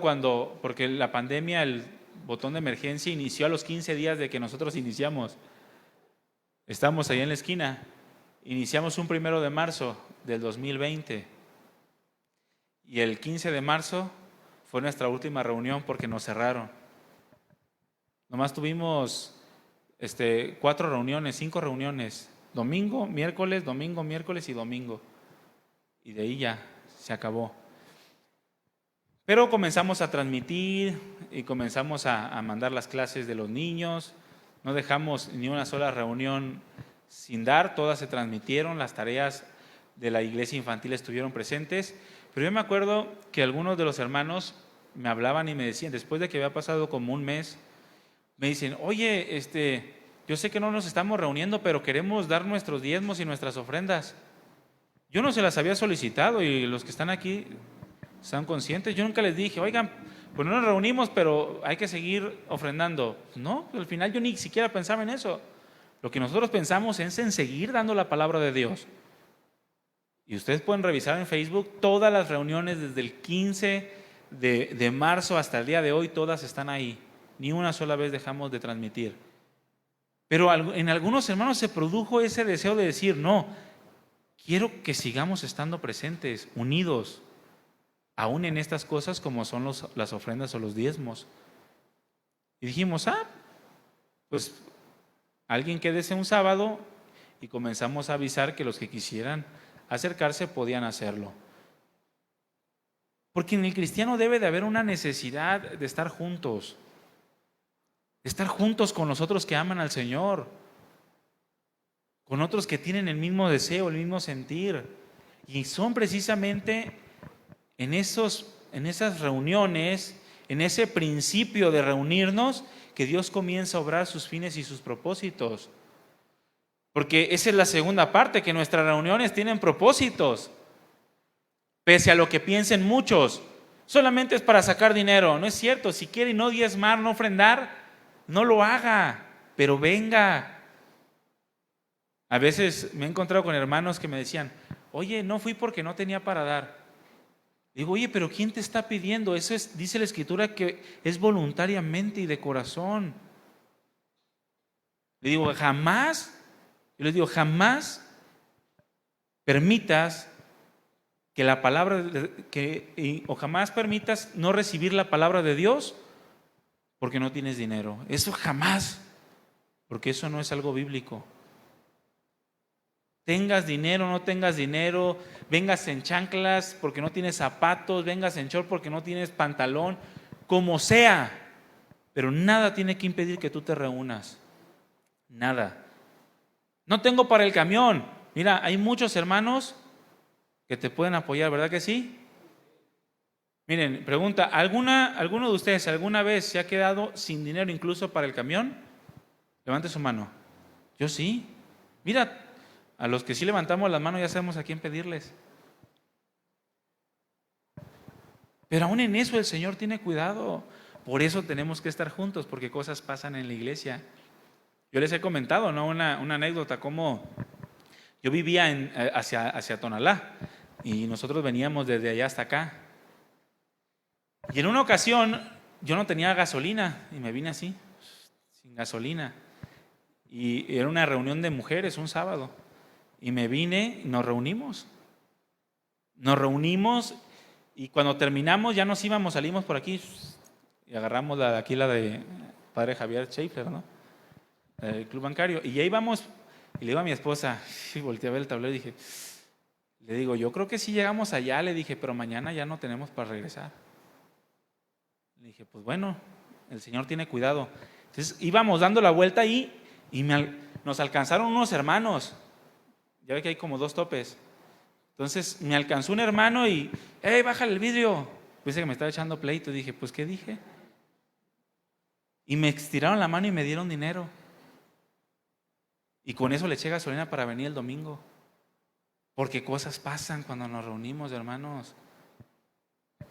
A: porque la pandemia, el botón de emergencia inició a los 15 días de que nosotros iniciamos. Estamos ahí en la esquina. Iniciamos un 1 de marzo del 2020. Y el 15 de marzo fue nuestra última reunión porque nos cerraron. Nomás tuvimos 4 reuniones, 5 reuniones. Domingo, miércoles y domingo. Y de ahí ya se acabó. Pero comenzamos a transmitir y comenzamos a mandar las clases de los niños. No dejamos ni una sola reunión sin dar, todas se transmitieron, las tareas de la iglesia infantil estuvieron presentes. Pero yo me acuerdo que algunos de los hermanos me hablaban y me decían, después de que había pasado como un mes, me dicen, oye, yo sé que no nos estamos reuniendo, pero queremos dar nuestros diezmos y nuestras ofrendas. Yo no se las había solicitado y los que están aquí están conscientes. Yo nunca les dije, oigan, pues no nos reunimos, pero hay que seguir ofrendando. No, al final yo ni siquiera pensaba en eso. Lo que nosotros pensamos es en seguir dando la palabra de Dios. Y ustedes pueden revisar en Facebook todas las reuniones desde el 15 de marzo hasta el día de hoy, todas están ahí. Ni una sola vez dejamos de transmitir. Pero en algunos hermanos se produjo ese deseo de decir, no, quiero que sigamos estando presentes, unidos, aún en estas cosas como son las ofrendas o los diezmos. Y dijimos, pues alguien quédese un sábado, y comenzamos a avisar que los que quisieran acercarse podían hacerlo. Porque en el cristiano debe de haber una necesidad de estar juntos con los otros que aman al Señor, con otros que tienen el mismo deseo, el mismo sentir. Y son precisamente en esas reuniones, en ese principio de reunirnos, que Dios comienza a obrar sus fines y sus propósitos. Porque esa es la segunda parte, que nuestras reuniones tienen propósitos. Pese a lo que piensen muchos, solamente es para sacar dinero. No es cierto. Si quiere no diezmar, no ofrendar, no lo haga, pero venga. A veces me he encontrado con hermanos que me decían, oye, no fui porque no tenía para dar. Digo, oye, pero ¿quién te está pidiendo? Eso dice la Escritura que es voluntariamente y de corazón. Le digo, jamás permitas que la palabra, o jamás permitas no recibir la palabra de Dios porque no tienes dinero. Eso jamás, porque eso no es algo bíblico. Tengas dinero, no tengas dinero, vengas en chanclas porque no tienes zapatos, vengas en short porque no tienes pantalón, como sea, pero nada tiene que impedir que tú te reúnas. Nada. No tengo para el camión. Mira, hay muchos hermanos que te pueden apoyar, ¿verdad que sí? Miren, pregunta, ¿alguno de ustedes alguna vez se ha quedado sin dinero incluso para el camión? Levante su mano. Yo sí. Mira, a los que sí levantamos las manos ya sabemos a quién pedirles. Pero aún en eso el Señor tiene cuidado. Por eso tenemos que estar juntos, porque cosas pasan en la iglesia. Yo les he comentado, ¿no? Una anécdota, como yo vivía hacia Tonalá y nosotros veníamos desde allá hasta acá. Y en una ocasión yo no tenía gasolina y me vine así, sin gasolina. Y era una reunión de mujeres un sábado. Y me vine, nos reunimos y cuando terminamos ya nos íbamos, salimos por aquí y agarramos la de Padre Javier Schaefer, ¿no? El club bancario. Y ahí vamos, y le digo a mi esposa, y volteé a ver el tablero y dije, le digo, yo creo que sí llegamos allá, le dije, pero mañana ya no tenemos para regresar. Le dije, pues bueno, el Señor tiene cuidado. Entonces íbamos dando la vuelta ahí y nos alcanzaron unos hermanos. Ya ve que hay como 2 topes. Entonces me alcanzó un hermano y, ¡hey, bájale el vidrio! Pensé que me estaba echando pleito y dije, pues ¿qué dije? Y me estiraron la mano y me dieron dinero. Y con eso le eché gasolina para venir el domingo. Porque cosas pasan cuando nos reunimos, hermanos.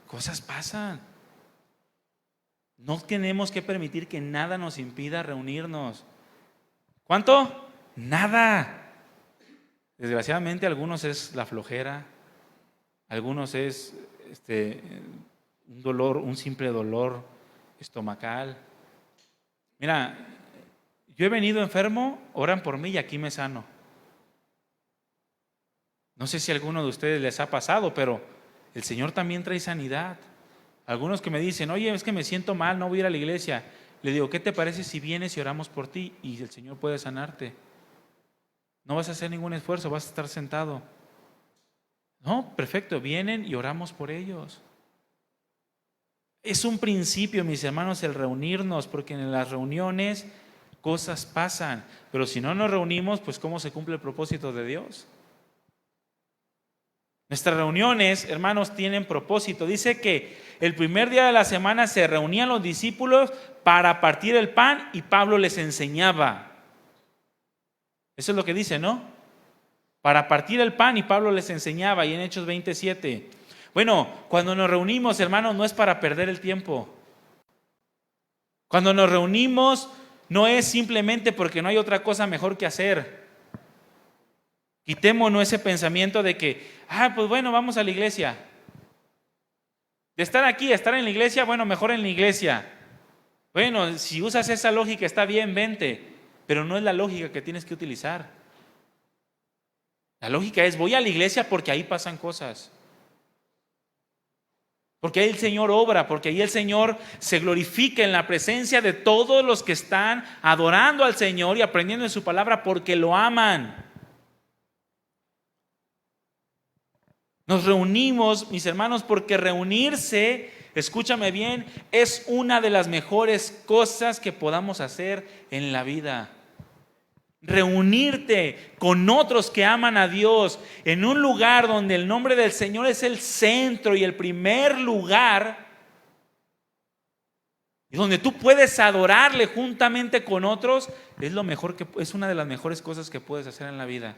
A: Cosas pasan. No tenemos que permitir que nada nos impida reunirnos. ¿Cuánto? Nada. Desgraciadamente algunos es la flojera, algunos es un dolor, un simple dolor estomacal. Mira, yo he venido enfermo, oran por mí y aquí me sano. No sé si a alguno de ustedes les ha pasado, pero el Señor también trae sanidad. Algunos que me dicen, oye, es que me siento mal, no voy a ir a la iglesia. Le digo, ¿qué te parece si vienes y oramos por ti? Y el Señor puede sanarte. No vas a hacer ningún esfuerzo, vas a estar sentado. No, perfecto, vienen y oramos por ellos. Es un principio, mis hermanos, el reunirnos, porque en las reuniones cosas pasan. Pero si no nos reunimos, pues ¿cómo se cumple el propósito de Dios? Nuestras reuniones, hermanos, tienen propósito. Dice que el primer día de la semana se reunían los discípulos para partir el pan y Pablo les enseñaba. Eso es lo que dice, ¿no? Para partir el pan y Pablo les enseñaba, y en Hechos 27. Bueno, cuando nos reunimos, hermanos, no es para perder el tiempo. Cuando nos reunimos no es simplemente porque no hay otra cosa mejor que hacer. Quitémonos ese pensamiento de que, pues bueno, vamos a la iglesia. De estar aquí, estar en la iglesia, bueno, mejor en la iglesia. Bueno, si usas esa lógica está bien, vente. Pero no es la lógica que tienes que utilizar. La lógica es, voy a la iglesia porque ahí pasan cosas. Porque ahí el Señor obra, porque ahí el Señor se glorifica en la presencia de todos los que están adorando al Señor y aprendiendo de su palabra porque lo aman. Nos reunimos, mis hermanos, porque reunirse, escúchame bien, es una de las mejores cosas que podamos hacer en la vida. Reunirte con otros que aman a Dios en un lugar donde el nombre del Señor es el centro y el primer lugar, y donde tú puedes adorarle juntamente con otros, es una de las mejores cosas que puedes hacer en la vida.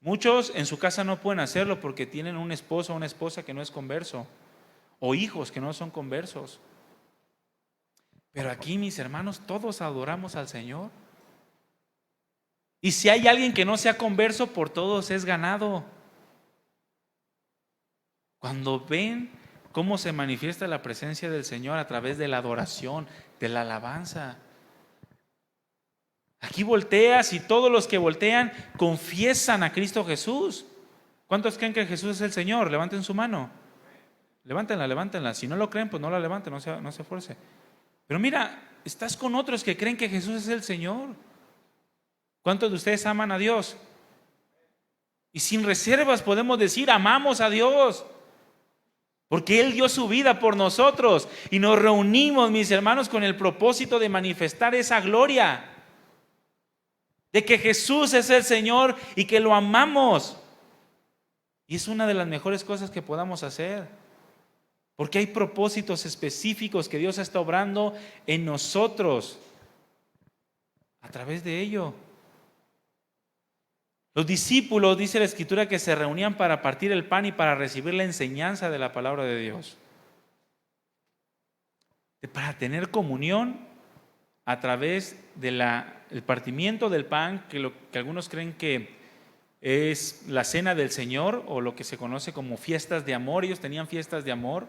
A: Muchos en su casa no pueden hacerlo porque tienen un esposo o una esposa que no es converso, o hijos que no son conversos. Pero aquí, mis hermanos, todos adoramos al Señor. Y si hay alguien que no sea converso, por todos es ganado. Cuando ven cómo se manifiesta la presencia del Señor a través de la adoración, de la alabanza. Aquí volteas y todos los que voltean confiesan a Cristo Jesús. ¿Cuántos creen que Jesús es el Señor? Levanten su mano. Levántenla, levántenla. Si no lo creen, pues no la levanten, no se esfuerce. Pero mira, estás con otros que creen que Jesús es el Señor. ¿Cuántos de ustedes aman a Dios? Y sin reservas podemos decir, amamos a Dios. Porque Él dio su vida por nosotros. Y nos reunimos, mis hermanos, con el propósito de manifestar esa gloria. De que Jesús es el Señor y que lo amamos. Y es una de las mejores cosas que podamos hacer. Porque hay propósitos específicos que Dios está obrando en nosotros. A través de ello. Los discípulos, dice la Escritura, que se reunían para partir el pan y para recibir la enseñanza de la palabra de Dios. Para tener comunión a través del partimiento del pan, que algunos creen que es la cena del Señor o lo que se conoce como fiestas de amor. Ellos tenían fiestas de amor.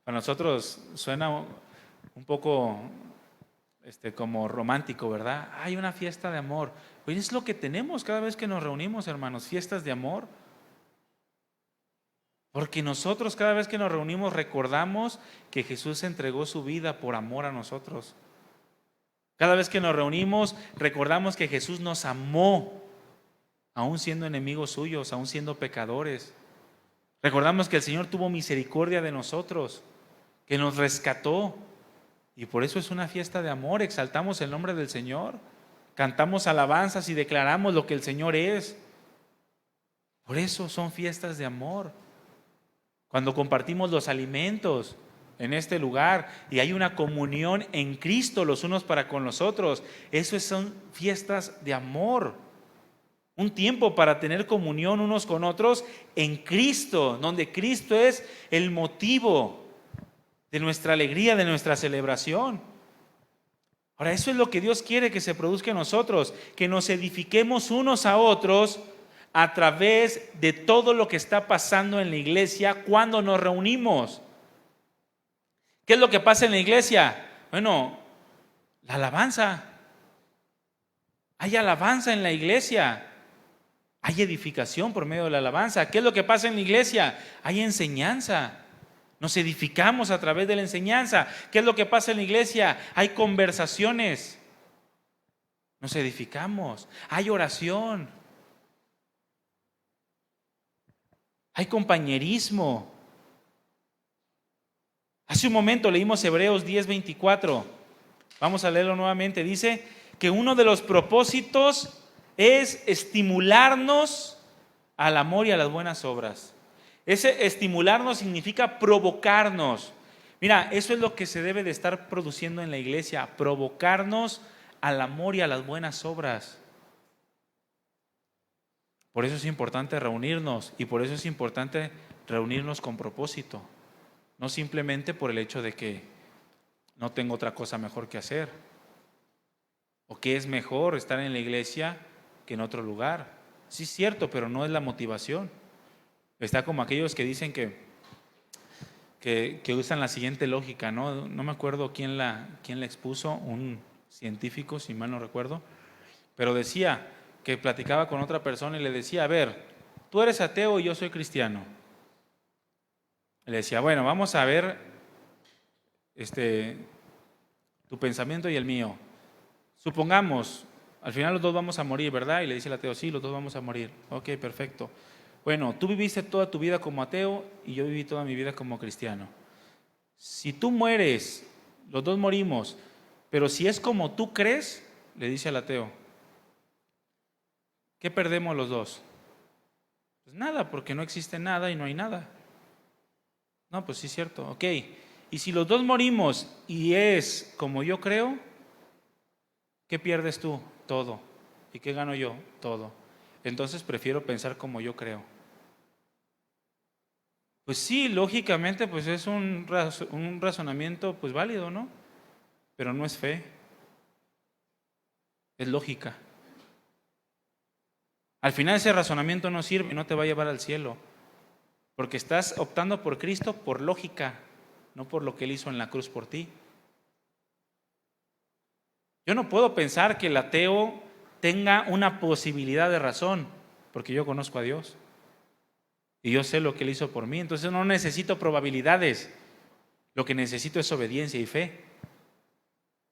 A: Para nosotros suena un poco como romántico, ¿verdad? Hay una fiesta de amor. Pues es lo que tenemos cada vez que nos reunimos, hermanos, fiestas de amor. Porque nosotros cada vez que nos reunimos recordamos que Jesús entregó su vida por amor a nosotros. Cada vez que nos reunimos recordamos que Jesús nos amó, aún siendo enemigos suyos, aún siendo pecadores. Recordamos que el Señor tuvo misericordia de nosotros, que nos rescató. Y por eso es una fiesta de amor. Exaltamos el nombre del Señor, cantamos alabanzas y declaramos lo que el Señor es. Por eso son fiestas de amor. Cuando compartimos los alimentos en este lugar y hay una comunión en Cristo los unos para con los otros, eso son fiestas de amor. Un tiempo para tener comunión unos con otros en Cristo, donde Cristo es el motivo de nuestra alegría, de nuestra celebración. Ahora, eso es lo que Dios quiere que se produzca en nosotros, que nos edifiquemos unos a otros a través de todo lo que está pasando en la iglesia cuando nos reunimos. ¿Qué es lo que pasa en la iglesia? Bueno, la alabanza. Hay alabanza en la iglesia. Hay edificación por medio de la alabanza. ¿Qué es lo que pasa en la iglesia? Hay enseñanza. Nos edificamos a través de la enseñanza. ¿Qué es lo que pasa en la iglesia? Hay conversaciones. Nos edificamos. Hay oración. Hay compañerismo. Hace un momento leímos Hebreos 10:24. Vamos a leerlo nuevamente. Dice que uno de los propósitos es estimularnos al amor y a las buenas obras. Ese estimularnos significa provocarnos. Mira, eso es lo que se debe de estar produciendo en la iglesia, provocarnos al amor y a las buenas obras. Por eso es importante reunirnos y por eso es importante reunirnos con propósito. No simplemente por el hecho de que no tengo otra cosa mejor que hacer o que es mejor estar en la iglesia que en otro lugar. Sí es cierto, pero no es la motivación. Está como aquellos que dicen que usan la siguiente lógica, ¿no? No me acuerdo quién la expuso, un científico, si mal no recuerdo, pero decía que platicaba con otra persona y le decía, a ver, tú eres ateo y yo soy cristiano. Le decía, bueno, vamos a ver tu pensamiento y el mío. Supongamos, al final los dos vamos a morir, ¿verdad? Y le dice el ateo, sí, los dos vamos a morir. Ok, perfecto. Bueno, tú viviste toda tu vida como ateo y yo viví toda mi vida como cristiano. Si tú mueres, los dos morimos, pero si es como tú crees, le dice al ateo, ¿qué perdemos los dos? Pues nada, porque no existe nada y no hay nada. No, pues sí es cierto, ok. Y si los dos morimos y es como yo creo, ¿qué pierdes tú? Todo. ¿Y qué gano yo? Todo. Entonces prefiero pensar como yo creo. Pues sí, lógicamente, pues es un razonamiento pues válido, ¿no? Pero no es fe, es lógica. Al final ese razonamiento no sirve, no te va a llevar al cielo, porque estás optando por Cristo por lógica, no por lo que Él hizo en la cruz por ti. Yo no puedo pensar que el ateo tenga una posibilidad de razón, porque yo conozco a Dios. y yo sé lo que Él hizo por mí. Entonces no necesito probabilidades, lo que necesito es obediencia y fe.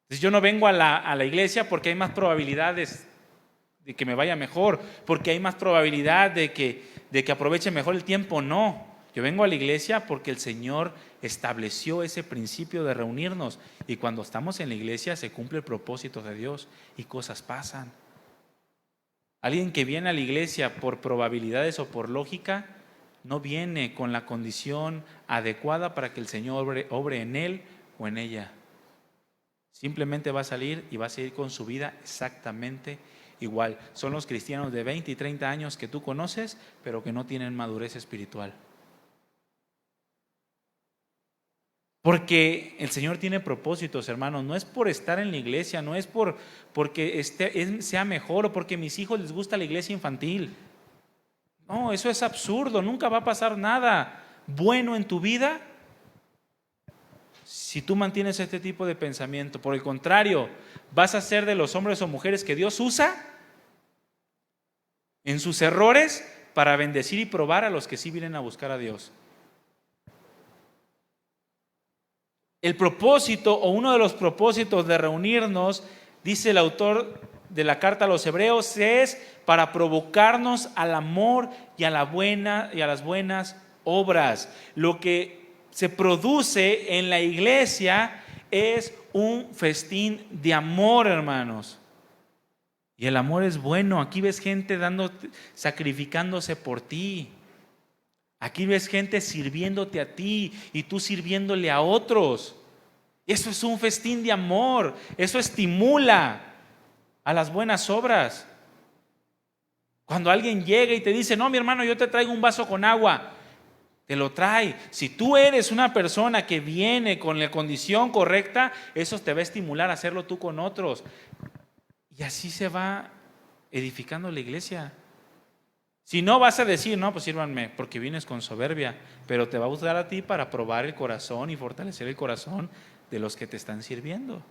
A: Entonces yo no vengo a la iglesia porque hay más probabilidades de que me vaya mejor, porque hay más probabilidad de que aproveche mejor el tiempo. No, yo vengo a la iglesia porque el Señor estableció ese principio de reunirnos, y cuando estamos en la iglesia se cumple el propósito de Dios y cosas pasan. Alguien que viene a la iglesia por probabilidades o por lógica no viene con la condición adecuada para que el Señor obre en él o en ella. Simplemente va a salir y va a seguir con su vida exactamente igual. Son los cristianos de 20 y 30 años que tú conoces, pero que no tienen madurez espiritual. Porque el Señor tiene propósitos, hermanos. No es por estar en la iglesia, no es porque sea mejor o porque a mis hijos les gusta la iglesia infantil. No, eso es absurdo. Nunca va a pasar nada bueno en tu vida si tú mantienes este tipo de pensamiento. Por el contrario, vas a ser de los hombres o mujeres que Dios usa en sus errores para bendecir y probar a los que sí vienen a buscar a Dios. El propósito, o uno de los propósitos de reunirnos, dice el autor de la carta a los Hebreos, es para provocarnos al amor y a las buenas obras. Lo que se produce en la iglesia es un festín de amor, hermanos. Y el amor es bueno. Aquí ves gente sacrificándose por ti. Aquí ves gente sirviéndote a ti y tú sirviéndole a otros. Eso es un festín de amor. Eso estimula a las buenas obras. Cuando alguien llega y te dice, no, mi hermano, yo te traigo un vaso con agua, te lo trae. Si tú eres una persona que viene con la condición correcta, eso te va a estimular a hacerlo tú con otros. Y así se va edificando la iglesia. Si no, vas a decir, no, pues sírvanme, porque vienes con soberbia, pero te va a usar a ti para probar el corazón y fortalecer el corazón de los que te están sirviendo.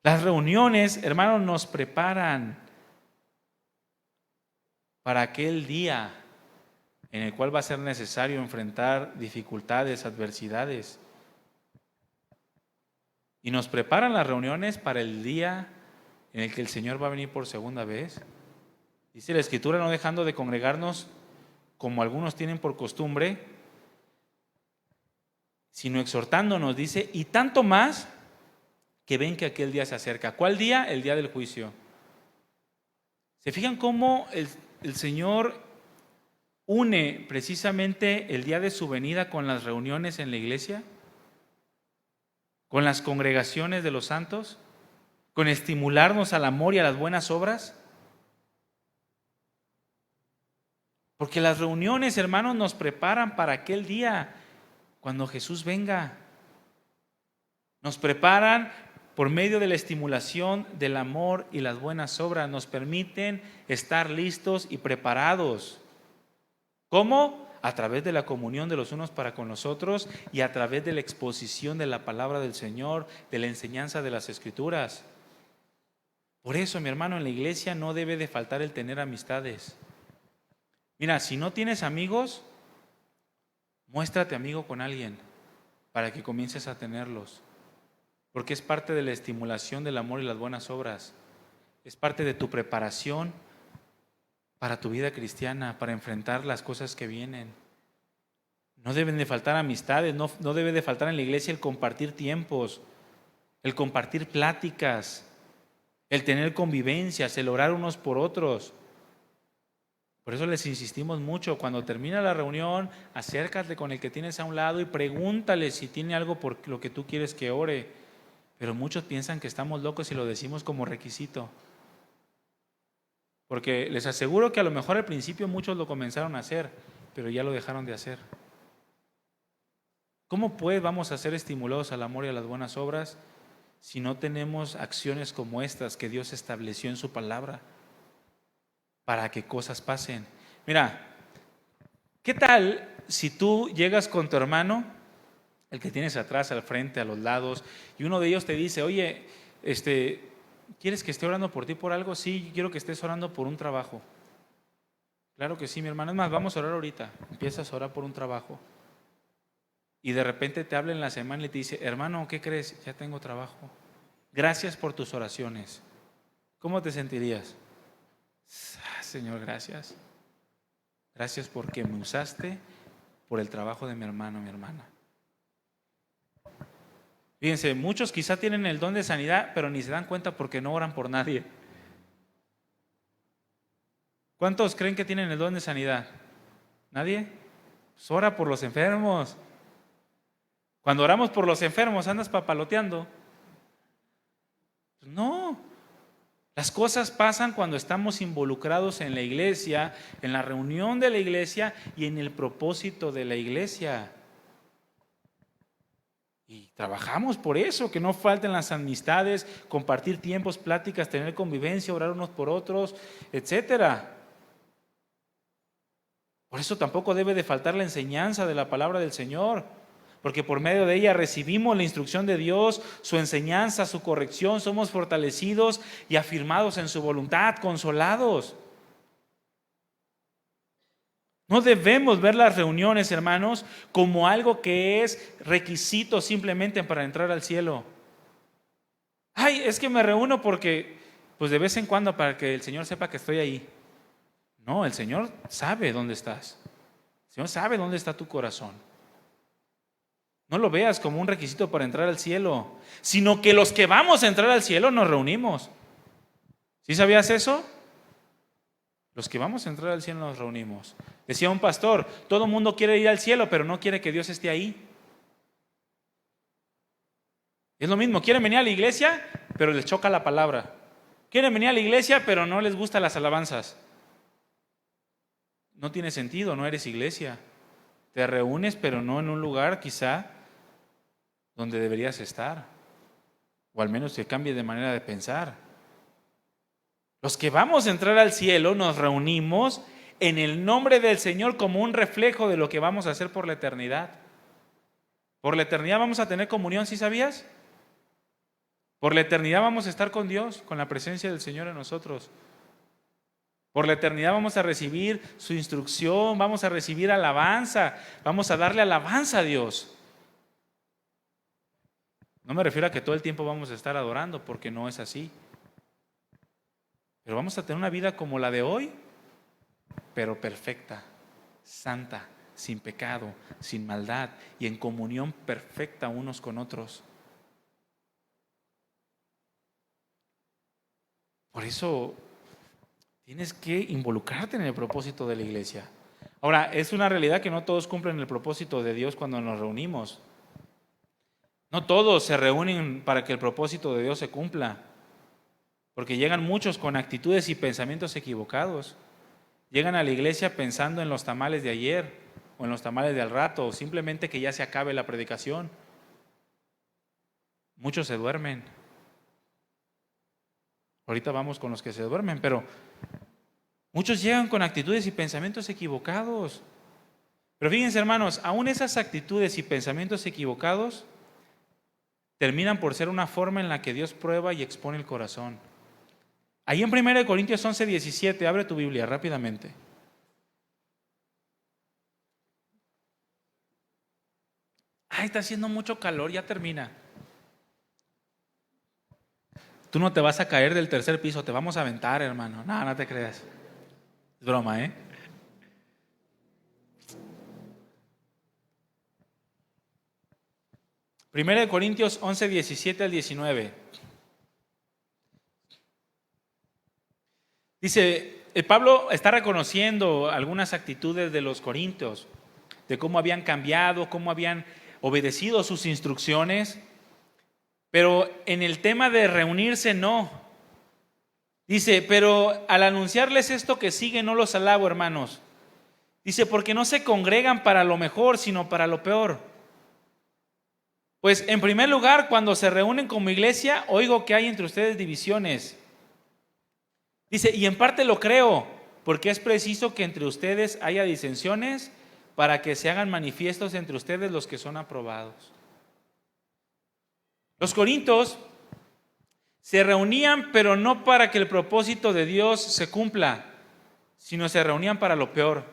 A: Las reuniones, hermanos, nos preparan para aquel día en el cual va a ser necesario enfrentar dificultades, adversidades. Y nos preparan las reuniones para el día en el que el Señor va a venir por segunda vez. Dice la Escritura, no dejando de congregarnos como algunos tienen por costumbre, sino exhortándonos, dice, y tanto más que ven que aquel día se acerca. ¿Cuál día? El día del juicio. ¿Se fijan cómo el Señor une precisamente el día de su venida con las reuniones en la iglesia? ¿Con las congregaciones de los santos? ¿Con estimularnos al amor y a las buenas obras? Porque las reuniones, hermanos, nos preparan para aquel día cuando Jesús venga. Nos preparan por medio de la estimulación del amor y las buenas obras. Nos permiten estar listos y preparados. ¿Cómo? A través de la comunión de los unos para con los otros y a través de la exposición de la palabra del Señor, de la enseñanza de las Escrituras. Por eso, mi hermano, en la iglesia no debe de faltar el tener amistades. Mira, si no tienes amigos, muéstrate amigo con alguien para que comiences a tenerlos. Porque es parte de la estimulación del amor y las buenas obras. Es parte de tu preparación para tu vida cristiana, para enfrentar las cosas que vienen. No deben de faltar amistades, no debe de faltar en la iglesia el compartir tiempos, el compartir pláticas, el tener convivencias, el orar unos por otros. Por eso les insistimos mucho, cuando termina la reunión, acércate con el que tienes a un lado y pregúntale si tiene algo por lo que tú quieres que ore. Pero muchos piensan que estamos locos y lo decimos como requisito. Porque les aseguro que a lo mejor al principio muchos lo comenzaron a hacer, pero ya lo dejaron de hacer. ¿Cómo pues vamos a ser estimulados al amor y a las buenas obras si no tenemos acciones como estas que Dios estableció en su palabra para que cosas pasen? Mira, ¿qué tal si tú llegas con tu hermano, el que tienes atrás, al frente, a los lados, y uno de ellos te dice, oye, ¿quieres que esté orando por ti por algo? Sí, quiero que estés orando por un trabajo. Claro que sí, mi hermano. Es más, vamos a orar ahorita. Empiezas a orar por un trabajo. Y de repente te habla en la semana y te dice, hermano, ¿qué crees? Ya tengo trabajo. Gracias por tus oraciones. ¿Cómo te sentirías? Señor, gracias. Gracias porque me usaste por el trabajo de mi hermano, mi hermana. Fíjense, muchos quizá tienen el don de sanidad, pero ni se dan cuenta porque no oran por nadie. ¿Cuántos creen que tienen el don de sanidad? ¿Nadie? Pues ora por los enfermos. Cuando oramos por los enfermos, ¿andas papaloteando? Pues no. Las cosas pasan cuando estamos involucrados en la iglesia, en la reunión de la iglesia y en el propósito de la iglesia. Y trabajamos por eso, que no falten las amistades, compartir tiempos, pláticas, tener convivencia, orar unos por otros, etcétera. Por eso tampoco debe de faltar la enseñanza de la palabra del Señor, porque por medio de ella recibimos la instrucción de Dios, su enseñanza, su corrección, somos fortalecidos y afirmados en su voluntad, consolados. No debemos ver las reuniones, hermanos, como algo que es requisito simplemente para entrar al cielo. Ay, es que me reúno porque, pues de vez en cuando, para que el Señor sepa que estoy ahí. No, el Señor sabe dónde estás. El Señor sabe dónde está tu corazón. No lo veas como un requisito para entrar al cielo, sino que los que vamos a entrar al cielo nos reunimos. ¿Sí sabías eso? Los que vamos a entrar al cielo nos reunimos. Decía un pastor, todo el mundo quiere ir al cielo, pero no quiere que Dios esté ahí. Es lo mismo, quieren venir a la iglesia, pero les choca la palabra. Quieren venir a la iglesia, pero no les gustan las alabanzas. No tiene sentido, no eres iglesia. Te reúnes, pero no en un lugar quizá donde deberías estar. O al menos que cambie de manera de pensar. Los que vamos a entrar al cielo nos reunimos en el nombre del Señor como un reflejo de lo que vamos a hacer por la eternidad. Por la eternidad vamos a tener comunión, ¿sí sabías? Por la eternidad vamos a estar con Dios, con la presencia del Señor en nosotros. Por la eternidad vamos a recibir su instrucción, vamos a recibir alabanza, vamos a darle alabanza a Dios. No me refiero a que todo el tiempo vamos a estar adorando, porque no es así. Pero vamos a tener una vida como la de hoy, pero perfecta, santa, sin pecado, sin maldad y en comunión perfecta unos con otros. Por eso tienes que involucrarte en el propósito de la iglesia. Ahora, es una realidad que no todos cumplen el propósito de Dios cuando nos reunimos. No todos se reúnen para que el propósito de Dios se cumpla, porque llegan muchos con actitudes y pensamientos equivocados. Llegan a la iglesia pensando en los tamales de ayer o en los tamales de al rato, o simplemente que ya se acabe la predicación. Muchos se duermen. Ahorita vamos con los que se duermen, pero muchos llegan con actitudes y pensamientos equivocados. Pero fíjense, hermanos, aún esas actitudes y pensamientos equivocados terminan por ser una forma en la que Dios prueba y expone el corazón. Ahí en 1 Corintios 11:17, abre tu Biblia rápidamente. Ay, está haciendo mucho calor, ya termina. Tú no te vas a caer del tercer piso, te vamos a aventar, hermano. No, no te creas. Es broma, ¿eh? Primera de Corintios 11:17 al 19. Dice, Pablo está reconociendo algunas actitudes de los corintios, de cómo habían cambiado, cómo habían obedecido sus instrucciones, pero en el tema de reunirse no. Dice, pero al anunciarles esto que sigue no los alabo, hermanos. Dice, porque no se congregan para lo mejor, sino para lo peor. Pues en primer lugar, cuando se reúnen como iglesia, oigo que hay entre ustedes divisiones. Dice, y en parte lo creo, porque es preciso que entre ustedes haya disensiones para que se hagan manifiestos entre ustedes los que son aprobados. Los corintios se reunían, pero no para que el propósito de Dios se cumpla, sino se reunían para lo peor.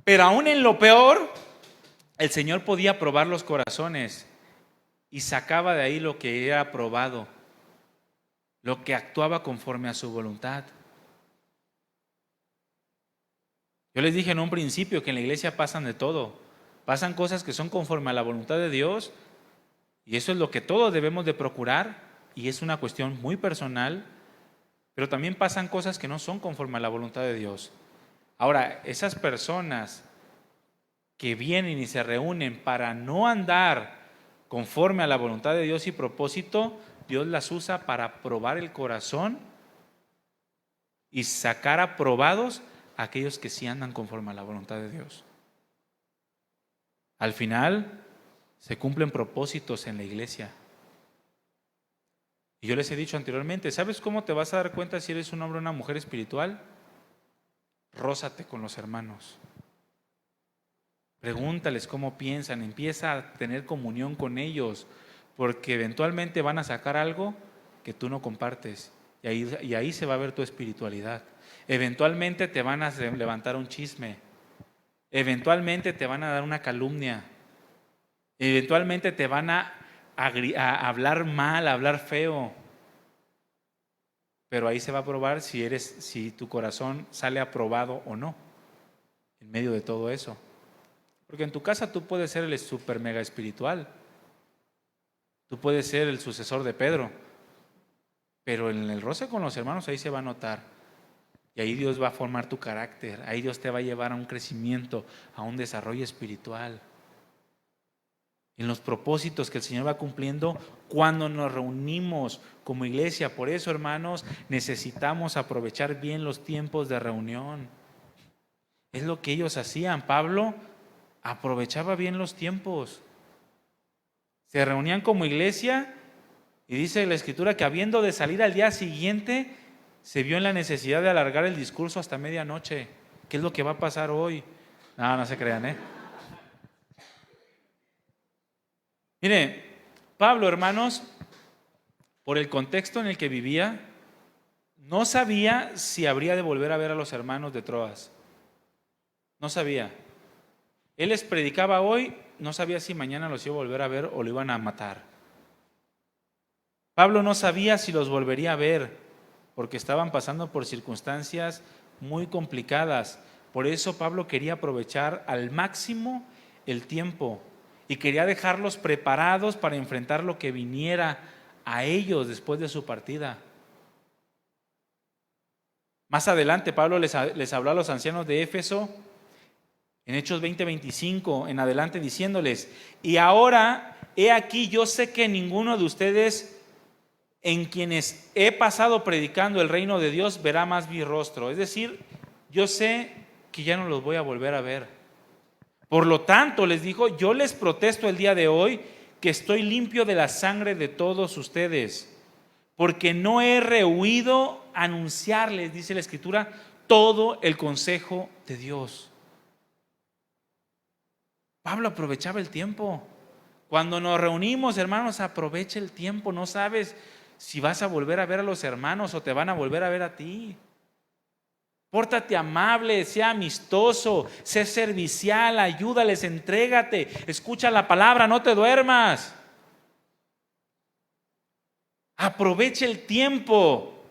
A: Pero aún en lo peor, el Señor podía probar los corazones y sacaba de ahí lo que era aprobado, lo que actuaba conforme a su voluntad. Yo les dije en un principio que en la iglesia pasan de todo. Pasan cosas que son conforme a la voluntad de Dios, y eso es lo que todos debemos de procurar, y es una cuestión muy personal, pero también pasan cosas que no son conforme a la voluntad de Dios. Ahora, esas personas que vienen y se reúnen para no andar conforme a la voluntad de Dios y propósito, Dios las usa para probar el corazón y sacar aprobados a aquellos que sí andan conforme a la voluntad de Dios. Al final se cumplen propósitos en la iglesia. Y yo les he dicho anteriormente, ¿sabes cómo te vas a dar cuenta si eres un hombre o una mujer espiritual? Rózate con los hermanos. Pregúntales cómo piensan, empieza a tener comunión con ellos, porque eventualmente van a sacar algo que tú no compartes, y ahí se va a ver tu espiritualidad. Eventualmente te van a levantar un chisme, eventualmente te van a dar una calumnia, eventualmente te van a hablar mal, a hablar feo, pero ahí se va a probar si tu corazón sale aprobado o no en medio de todo eso. Porque en tu casa tú puedes ser el super mega espiritual, tú puedes ser el sucesor de Pedro, pero en el roce con los hermanos ahí se va a notar, y ahí Dios va a formar tu carácter, ahí Dios te va a llevar a un crecimiento, a un desarrollo espiritual, en los propósitos que el Señor va cumpliendo cuando nos reunimos como iglesia. Por eso, hermanos, necesitamos aprovechar bien los tiempos de reunión. Es lo que ellos hacían. Pablo aprovechaba bien los tiempos. Se reunían como iglesia y dice la Escritura que habiendo de salir al día siguiente, se vio en la necesidad de alargar el discurso hasta medianoche. ¿Qué es lo que va a pasar hoy? No se crean, Mire, Pablo, hermanos, por el contexto en el que vivía, no sabía si habría de volver a ver a los hermanos de Troas. No sabía. Él les predicaba hoy, no sabía si mañana los iba a volver a ver o lo iban a matar. Pablo no sabía si los volvería a ver, porque estaban pasando por circunstancias muy complicadas. Por eso Pablo quería aprovechar al máximo el tiempo y quería dejarlos preparados para enfrentar lo que viniera a ellos después de su partida. Más adelante Pablo les habló a los ancianos de Éfeso en Hechos 20:25 en adelante, diciéndoles: y ahora, he aquí, yo sé que ninguno de ustedes en quienes he pasado predicando el reino de Dios verá más mi rostro. Es decir, yo sé que ya no los voy a volver a ver. Por lo tanto, les dijo, yo les protesto el día de hoy que estoy limpio de la sangre de todos ustedes, porque no he rehuido anunciarles, dice la Escritura, todo el consejo de Dios. Pablo aprovechaba el tiempo. Cuando nos reunimos, hermanos, aprovecha el tiempo. No sabes si vas a volver a ver a los hermanos o te van a volver a ver a ti. Pórtate amable, sea amistoso, sé servicial, ayúdales, entrégate, escucha la palabra, no te duermas. Aprovecha el tiempo.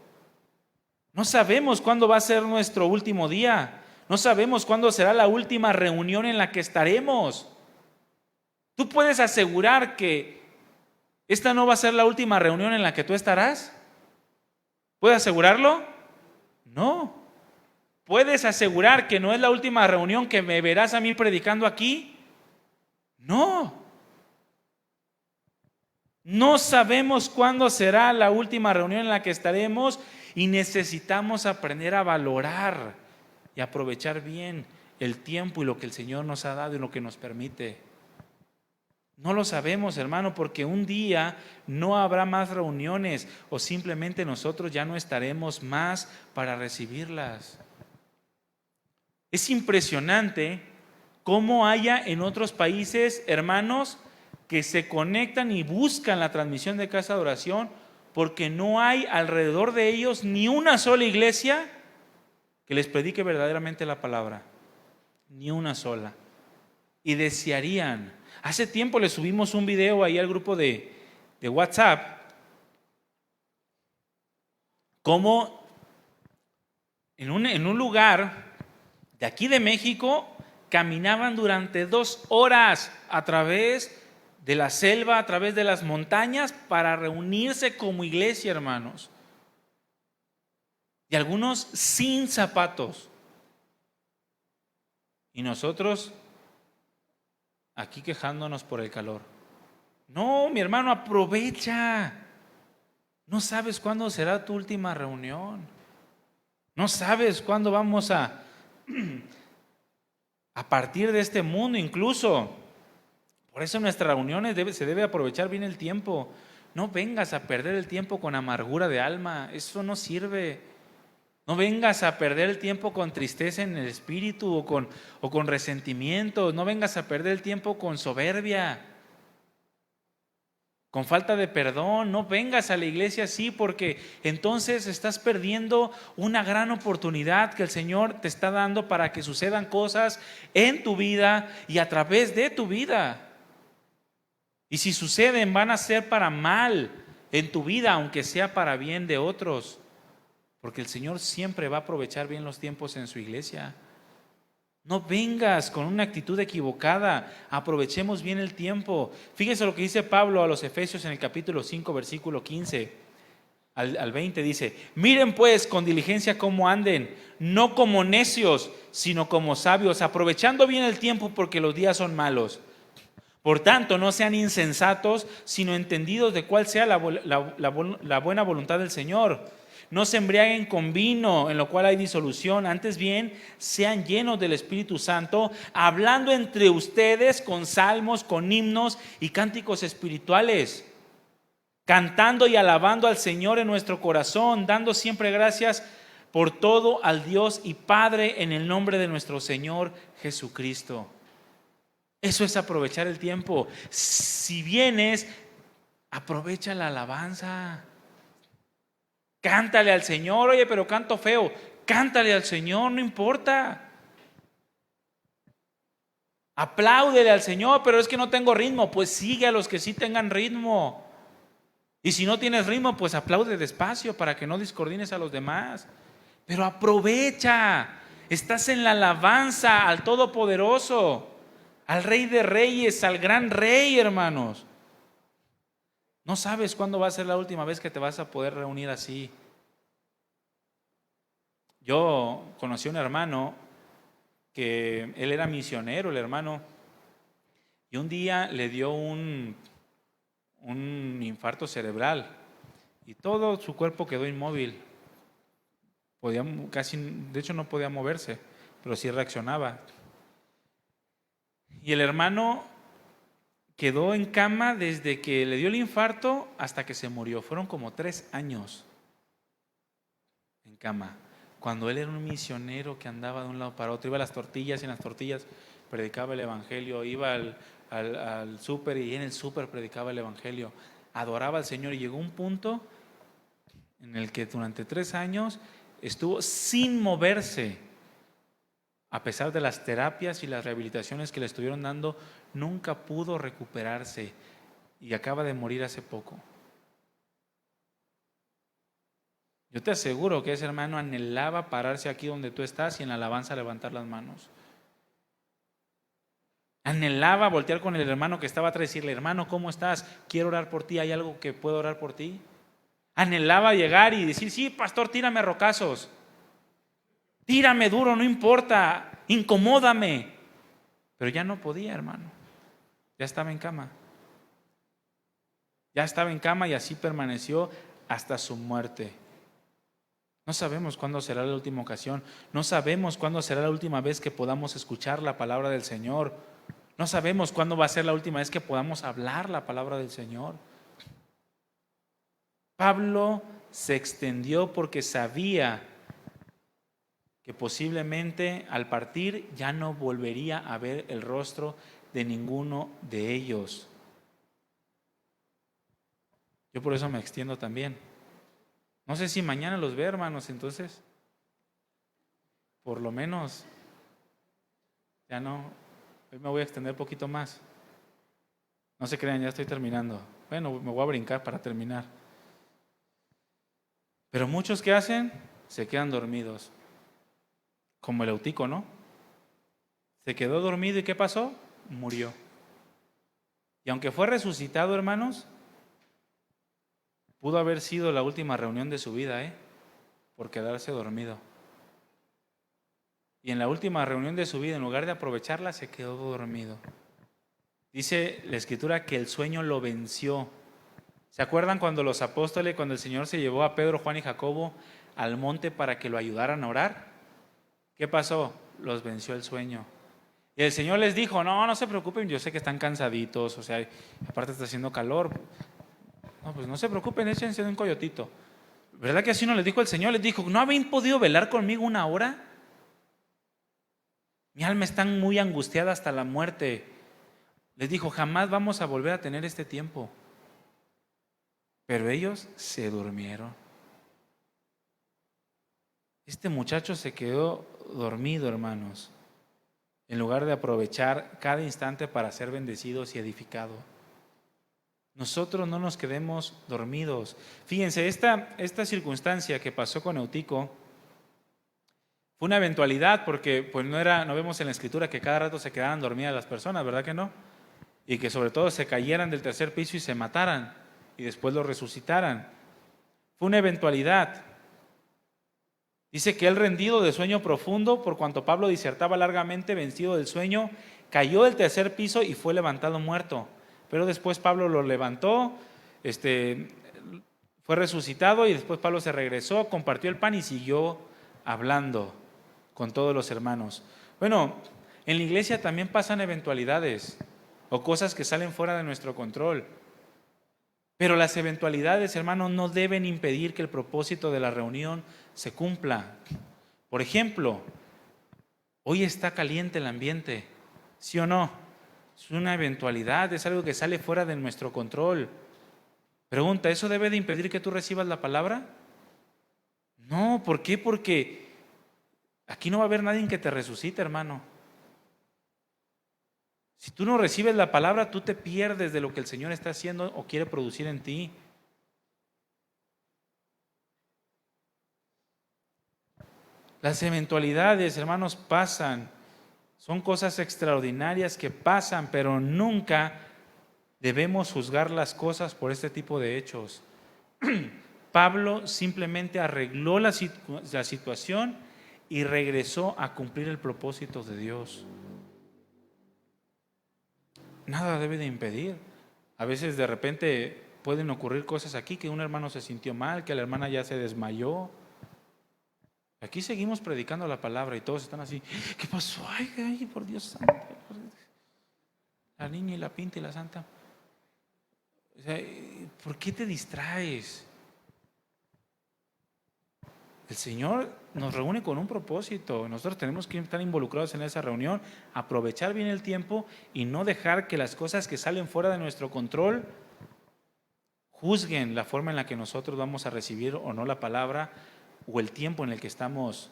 A: No sabemos cuándo va a ser nuestro último día. No sabemos cuándo será la última reunión en la que estaremos. ¿Tú puedes asegurar que esta no va a ser la última reunión en la que tú estarás? ¿Puedes asegurarlo? No. ¿Puedes asegurar que no es la última reunión que me verás a mí predicando aquí? No. No sabemos cuándo será la última reunión en la que estaremos y necesitamos aprender a valorar y aprovechar bien el tiempo y lo que el Señor nos ha dado y lo que nos permite. No lo sabemos, hermano, porque un día no habrá más reuniones o simplemente nosotros ya no estaremos más para recibirlas. Es impresionante cómo haya en otros países hermanos que se conectan y buscan la transmisión de casa de oración porque no hay alrededor de ellos ni una sola iglesia que les predique verdaderamente la palabra, ni una sola. Y desearían. Hace tiempo les subimos un video ahí al grupo de WhatsApp, como en un lugar de aquí de México caminaban durante 2 horas a través de la selva, a través de las montañas, para reunirse como iglesia, hermanos. Y algunos sin zapatos. Y nosotros aquí quejándonos por el calor. No, mi hermano, aprovecha. No sabes cuándo será tu última reunión. No sabes cuándo vamos a partir de este mundo incluso. Por eso en nuestras reuniones se debe aprovechar bien el tiempo. No vengas a perder el tiempo con amargura de alma. Eso no sirve. No vengas a perder el tiempo con tristeza en el espíritu o con resentimiento. No vengas a perder el tiempo con soberbia, con falta de perdón. No vengas a la iglesia así, porque entonces estás perdiendo una gran oportunidad que el Señor te está dando para que sucedan cosas en tu vida y a través de tu vida. Y si suceden, van a ser para mal en tu vida, aunque sea para bien de otros. Porque el Señor siempre va a aprovechar bien los tiempos en su iglesia. No vengas con una actitud equivocada. Aprovechemos bien el tiempo. Fíjese lo que dice Pablo a los Efesios en el capítulo 5, versículo 15 al 20. Dice: miren pues con diligencia cómo anden, no como necios, sino como sabios, aprovechando bien el tiempo, porque los días son malos. Por tanto, no sean insensatos, sino entendidos de cuál sea la buena voluntad del Señor. No se embriaguen con vino, en lo cual hay disolución. Antes bien, sean llenos del Espíritu Santo, hablando entre ustedes con salmos, con himnos y cánticos espirituales, cantando y alabando al Señor en nuestro corazón, dando siempre gracias por todo al Dios y Padre en el nombre de nuestro Señor Jesucristo. Eso es aprovechar el tiempo. Si vienes, aprovecha la alabanza. Cántale al Señor. Oye, pero canto feo. Cántale al Señor, no importa. Apláudele al Señor, pero es que no tengo ritmo. Pues sigue a los que sí tengan ritmo. Y si no tienes ritmo, pues aplaude despacio para que no discoordines a los demás. Pero aprovecha. Estás en la alabanza al Todopoderoso, al Rey de Reyes, al gran Rey, hermanos. No sabes cuándo va a ser la última vez que te vas a poder reunir así. Yo conocí a un hermano que él era misionero, el hermano, y un día le dio un infarto cerebral y todo su cuerpo quedó inmóvil. De hecho no podía moverse, pero sí reaccionaba. Y el hermano quedó en cama desde que le dio el infarto hasta que se murió. Fueron como 3 años en cama. Cuando él era un misionero que andaba de un lado para otro, iba a las tortillas y en las tortillas predicaba el evangelio, iba al súper y en el súper predicaba el evangelio, adoraba al Señor, y llegó un punto en el que durante 3 años estuvo sin moverse. A pesar de las terapias y las rehabilitaciones que le estuvieron dando, nunca pudo recuperarse y acaba de morir hace poco. Yo te aseguro que ese hermano anhelaba pararse aquí donde tú estás y en la alabanza levantar las manos. Anhelaba voltear con el hermano que estaba atrás y decirle: hermano, ¿cómo estás? Quiero orar por ti, ¿hay algo que puedo orar por ti? Anhelaba llegar y decir: sí, pastor, tírame rocazos. Tírame duro, no importa, incomódame. Pero ya no podía, hermano. Ya estaba en cama. Ya estaba en cama y así permaneció hasta su muerte. No sabemos cuándo será la última ocasión. No sabemos cuándo será la última vez que podamos escuchar la palabra del Señor. No sabemos cuándo va a ser la última vez que podamos hablar la palabra del Señor. Pablo se extendió porque sabía que posiblemente al partir ya no volvería a ver el rostro de ninguno de ellos. Yo por eso me extiendo también. No sé si mañana los ve, hermanos, entonces. por lo menos, ya no, hoy me voy a extender un poquito más. No se crean, ya estoy terminando. Bueno, me voy a brincar para terminar. Pero muchos que hacen, se quedan dormidos. Como el Eutico, ¿no? Se quedó dormido y ¿qué pasó? Murió. Y aunque fue resucitado, hermanos, pudo haber sido la última reunión de su vida, por quedarse dormido. Y en la última reunión de su vida, en lugar de aprovecharla, se quedó dormido. Dice la Escritura que el sueño lo venció. ¿Se acuerdan cuando los apóstoles, cuando el Señor se llevó a Pedro, Juan y Jacobo al monte para que lo ayudaran a orar? ¿Qué pasó? Los venció el sueño. Y el Señor les dijo, no se preocupen, yo sé que están cansaditos, o sea, aparte está haciendo calor. No, pues no se preocupen, échense de un coyotito. ¿Verdad que así no les dijo el Señor? Les dijo, ¿no habéis podido velar conmigo una hora? Mi alma está muy angustiada hasta la muerte. Les dijo, jamás vamos a volver a tener este tiempo. Pero ellos se durmieron. Este muchacho se quedó dormido, hermanos, en lugar de aprovechar cada instante para ser bendecidos y edificados. Nosotros no nos quedemos dormidos. Fíjense, esta circunstancia que pasó con Eutico fue una eventualidad porque pues no vemos en la Escritura que cada rato se quedaran dormidas las personas, ¿verdad que no? Y que sobre todo se cayeran del tercer piso y se mataran y después lo resucitaran. Fue una eventualidad. Dice que él, rendido de sueño profundo, por cuanto Pablo disertaba largamente, vencido del sueño, cayó del tercer piso y fue levantado muerto. Pero después Pablo lo levantó, fue resucitado y después Pablo se regresó, compartió el pan y siguió hablando con todos los hermanos. Bueno, en la iglesia también pasan eventualidades o cosas que salen fuera de nuestro control. Pero las eventualidades, hermanos, no deben impedir que el propósito de la reunión se cumpla. Por ejemplo, hoy está caliente el ambiente, ¿sí o no? Es una eventualidad, es algo que sale fuera de nuestro control. Pregunta, ¿eso debe de impedir que tú recibas la palabra? No, ¿por qué? Porque aquí no va a haber nadie que te resucite, hermano. Si tú no recibes la palabra, tú te pierdes de lo que el Señor está haciendo o quiere producir en ti. Las eventualidades, hermanos, pasan. Son cosas extraordinarias que pasan, pero nunca debemos juzgar las cosas por este tipo de hechos. Pablo simplemente arregló la situación y regresó a cumplir el propósito de Dios. Nada debe de impedir. A veces de repente pueden ocurrir cosas aquí, que un hermano se sintió mal, que la hermana ya se desmayó. Aquí seguimos predicando la palabra y todos están así, ¿qué pasó? Ay, por Dios santo. La niña y la pinta y la santa. O sea, ¿por qué te distraes? El Señor nos reúne con un propósito. Nosotros tenemos que estar involucrados en esa reunión, aprovechar bien el tiempo y no dejar que las cosas que salen fuera de nuestro control juzguen la forma en la que nosotros vamos a recibir o no la palabra o el tiempo en el que estamos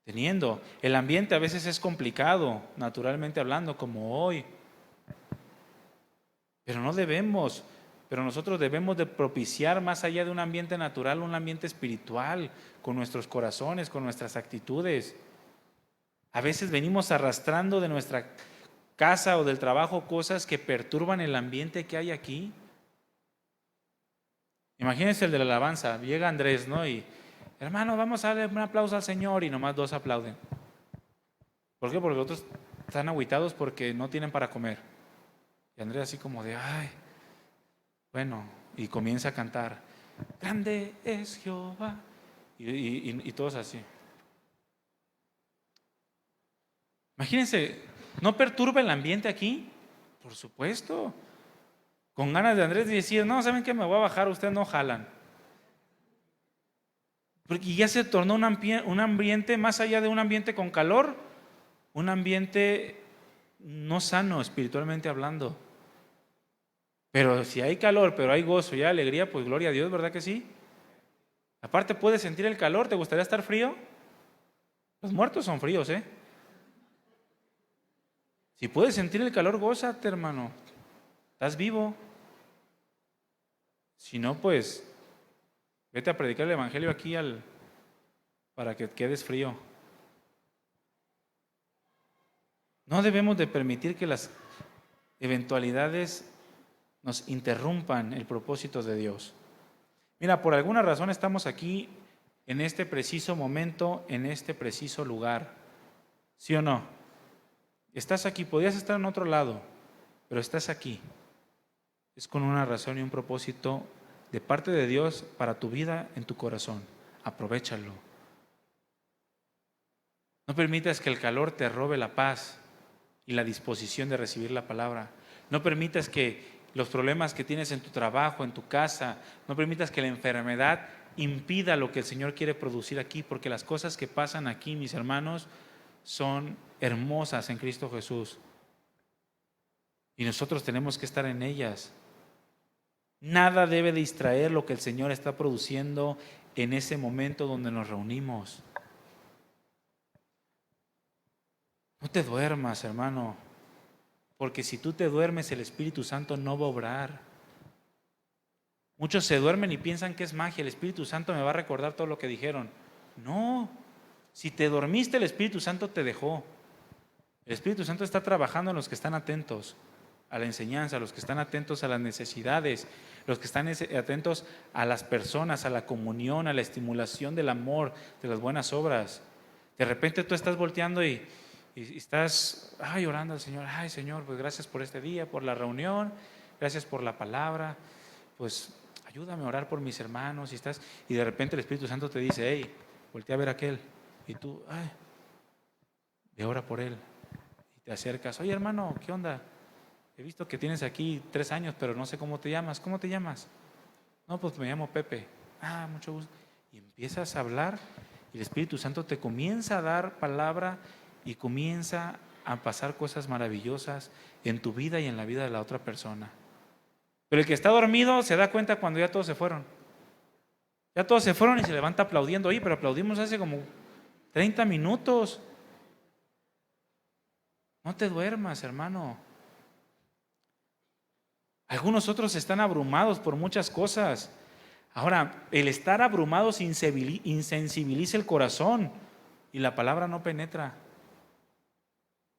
A: teniendo. El ambiente a veces es complicado, naturalmente hablando, como hoy. Pero nosotros debemos de propiciar más allá de un ambiente natural, un ambiente espiritual, con nuestros corazones, con nuestras actitudes. A veces venimos arrastrando de nuestra casa o del trabajo cosas que perturban el ambiente que hay aquí. Imagínense el de la alabanza, llega Andrés, ¿no? Y, hermano, vamos a darle un aplauso al Señor, y nomás 2 aplauden. ¿Por qué? Porque los otros están agüitados porque no tienen para comer. Y Andrés así como de, ay, bueno, y comienza a cantar, grande es Jehová, y todos así. Imagínense, ¿no perturba el ambiente aquí? Por supuesto. Con ganas de Andrés decir, no, ¿saben qué? Me voy a bajar, ustedes no jalan. Porque ya se tornó un ambiente, más allá de un ambiente con calor, un ambiente no sano espiritualmente hablando. Pero si hay calor, pero hay gozo y hay alegría, pues gloria a Dios, ¿verdad que sí? Aparte puedes sentir el calor, ¿te gustaría estar frío? Los muertos son fríos, ¿eh? Si puedes sentir el calor, gózate, hermano. Estás vivo. Si no, pues vete a predicar el evangelio aquí para que quedes frío. No debemos de permitir que las eventualidades nos interrumpan el propósito de Dios. Mira, por alguna razón estamos aquí en este preciso momento, en este preciso lugar. ¿Sí o no? Estás aquí, podías estar en otro lado, pero estás aquí. Es con una razón y un propósito de parte de Dios para tu vida en tu corazón. Aprovéchalo. No permitas que el calor te robe la paz y la disposición de recibir la palabra. No permitas que los problemas que tienes en tu trabajo, en tu casa, no permitas que la enfermedad impida lo que el Señor quiere producir aquí, porque las cosas que pasan aquí, mis hermanos, son hermosas en Cristo Jesús. Y nosotros tenemos que estar en ellas. Nada debe distraer lo que el Señor está produciendo en ese momento donde nos reunimos. No te duermas, hermano, porque si tú te duermes, el Espíritu Santo no va a obrar. Muchos se duermen y piensan que es magia, el Espíritu Santo me va a recordar todo lo que dijeron. No, si te dormiste, el Espíritu Santo te dejó. El Espíritu Santo está trabajando en los que están atentos a la enseñanza, los que están atentos a las necesidades, los que están atentos a las personas, a la comunión, a la estimulación del amor, de las buenas obras. De repente tú estás volteando y estás orando al Señor. Ay, Señor, pues gracias por este día, por la reunión, gracias por la palabra, pues ayúdame a orar por mis hermanos. Y de repente el Espíritu Santo te dice, hey, voltea a ver a aquel. Y tú, ve ora por él. Y te acercas, oye hermano, ¿qué onda? He visto que tienes aquí 3 años, pero no sé cómo te llamas. ¿Cómo te llamas? No, pues me llamo Pepe. Mucho gusto. Y empiezas a hablar y el Espíritu Santo te comienza a dar palabra y comienza a pasar cosas maravillosas en tu vida y en la vida de la otra persona. Pero el que está dormido se da cuenta cuando ya todos se fueron. Ya todos se fueron y se levanta aplaudiendo. Oye, pero aplaudimos hace como 30 minutos. No te duermas, hermano. Algunos otros están abrumados por muchas cosas. Ahora, el estar abrumados insensibiliza el corazón y la palabra no penetra.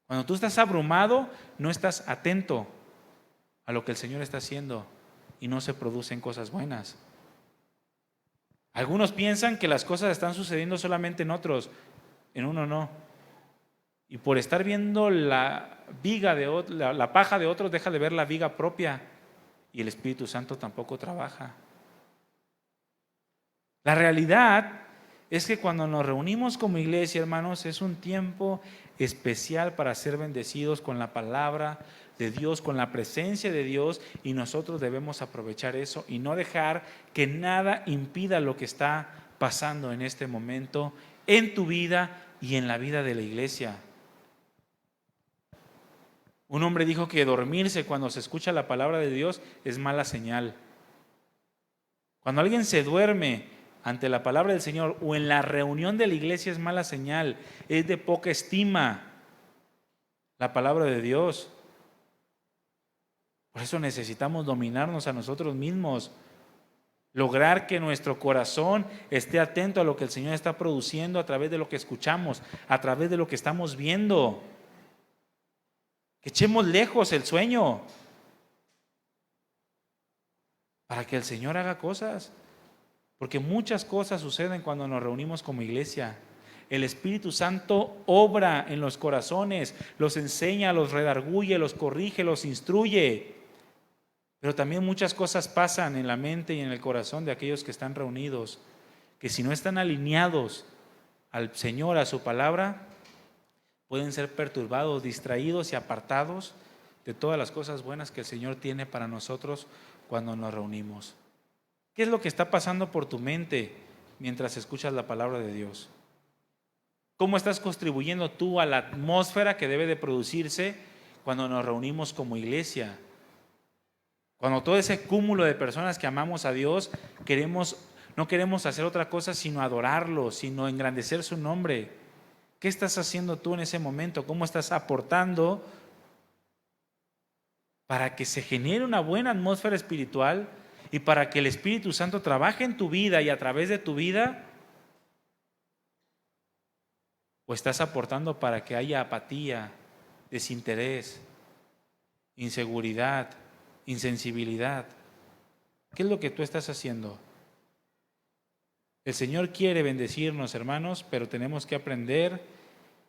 A: Cuando tú estás abrumado, no estás atento a lo que el Señor está haciendo y no se producen cosas buenas. Algunos piensan que las cosas están sucediendo solamente en otros, en uno no. Y por estar viendo la paja de otros, deja de ver la viga propia y el Espíritu Santo tampoco trabaja. La realidad es que cuando nos reunimos como iglesia, hermanos, es un tiempo especial para ser bendecidos con la palabra de Dios, con la presencia de Dios, y nosotros debemos aprovechar eso y no dejar que nada impida lo que está pasando en este momento en tu vida y en la vida de la iglesia. Un hombre dijo que dormirse cuando se escucha la palabra de Dios es mala señal. Cuando alguien se duerme ante la palabra del Señor o en la reunión de la iglesia es mala señal, es de poca estima la palabra de Dios. Por eso necesitamos dominarnos a nosotros mismos, lograr que nuestro corazón esté atento a lo que el Señor está produciendo a través de lo que escuchamos, a través de lo que estamos viendo. Que echemos lejos el sueño para que el Señor haga cosas. Porque muchas cosas suceden cuando nos reunimos como iglesia. El Espíritu Santo obra en los corazones, los enseña, los redarguye, los corrige, los instruye. Pero también muchas cosas pasan en la mente y en el corazón de aquellos que están reunidos, que si no están alineados al Señor, a su palabra, pueden ser perturbados, distraídos y apartados de todas las cosas buenas que el Señor tiene para nosotros cuando nos reunimos. ¿Qué es lo que está pasando por tu mente mientras escuchas la palabra de Dios? ¿Cómo estás contribuyendo tú a la atmósfera que debe de producirse cuando nos reunimos como iglesia? Cuando todo ese cúmulo de personas que amamos a Dios, no queremos hacer otra cosa sino adorarlo, sino engrandecer su nombre. ¿Qué estás haciendo tú en ese momento? ¿Cómo estás aportando para que se genere una buena atmósfera espiritual y para que el Espíritu Santo trabaje en tu vida y a través de tu vida? ¿O estás aportando para que haya apatía, desinterés, inseguridad, insensibilidad? ¿Qué es lo que tú estás haciendo? El Señor quiere bendecirnos, hermanos, pero tenemos que aprender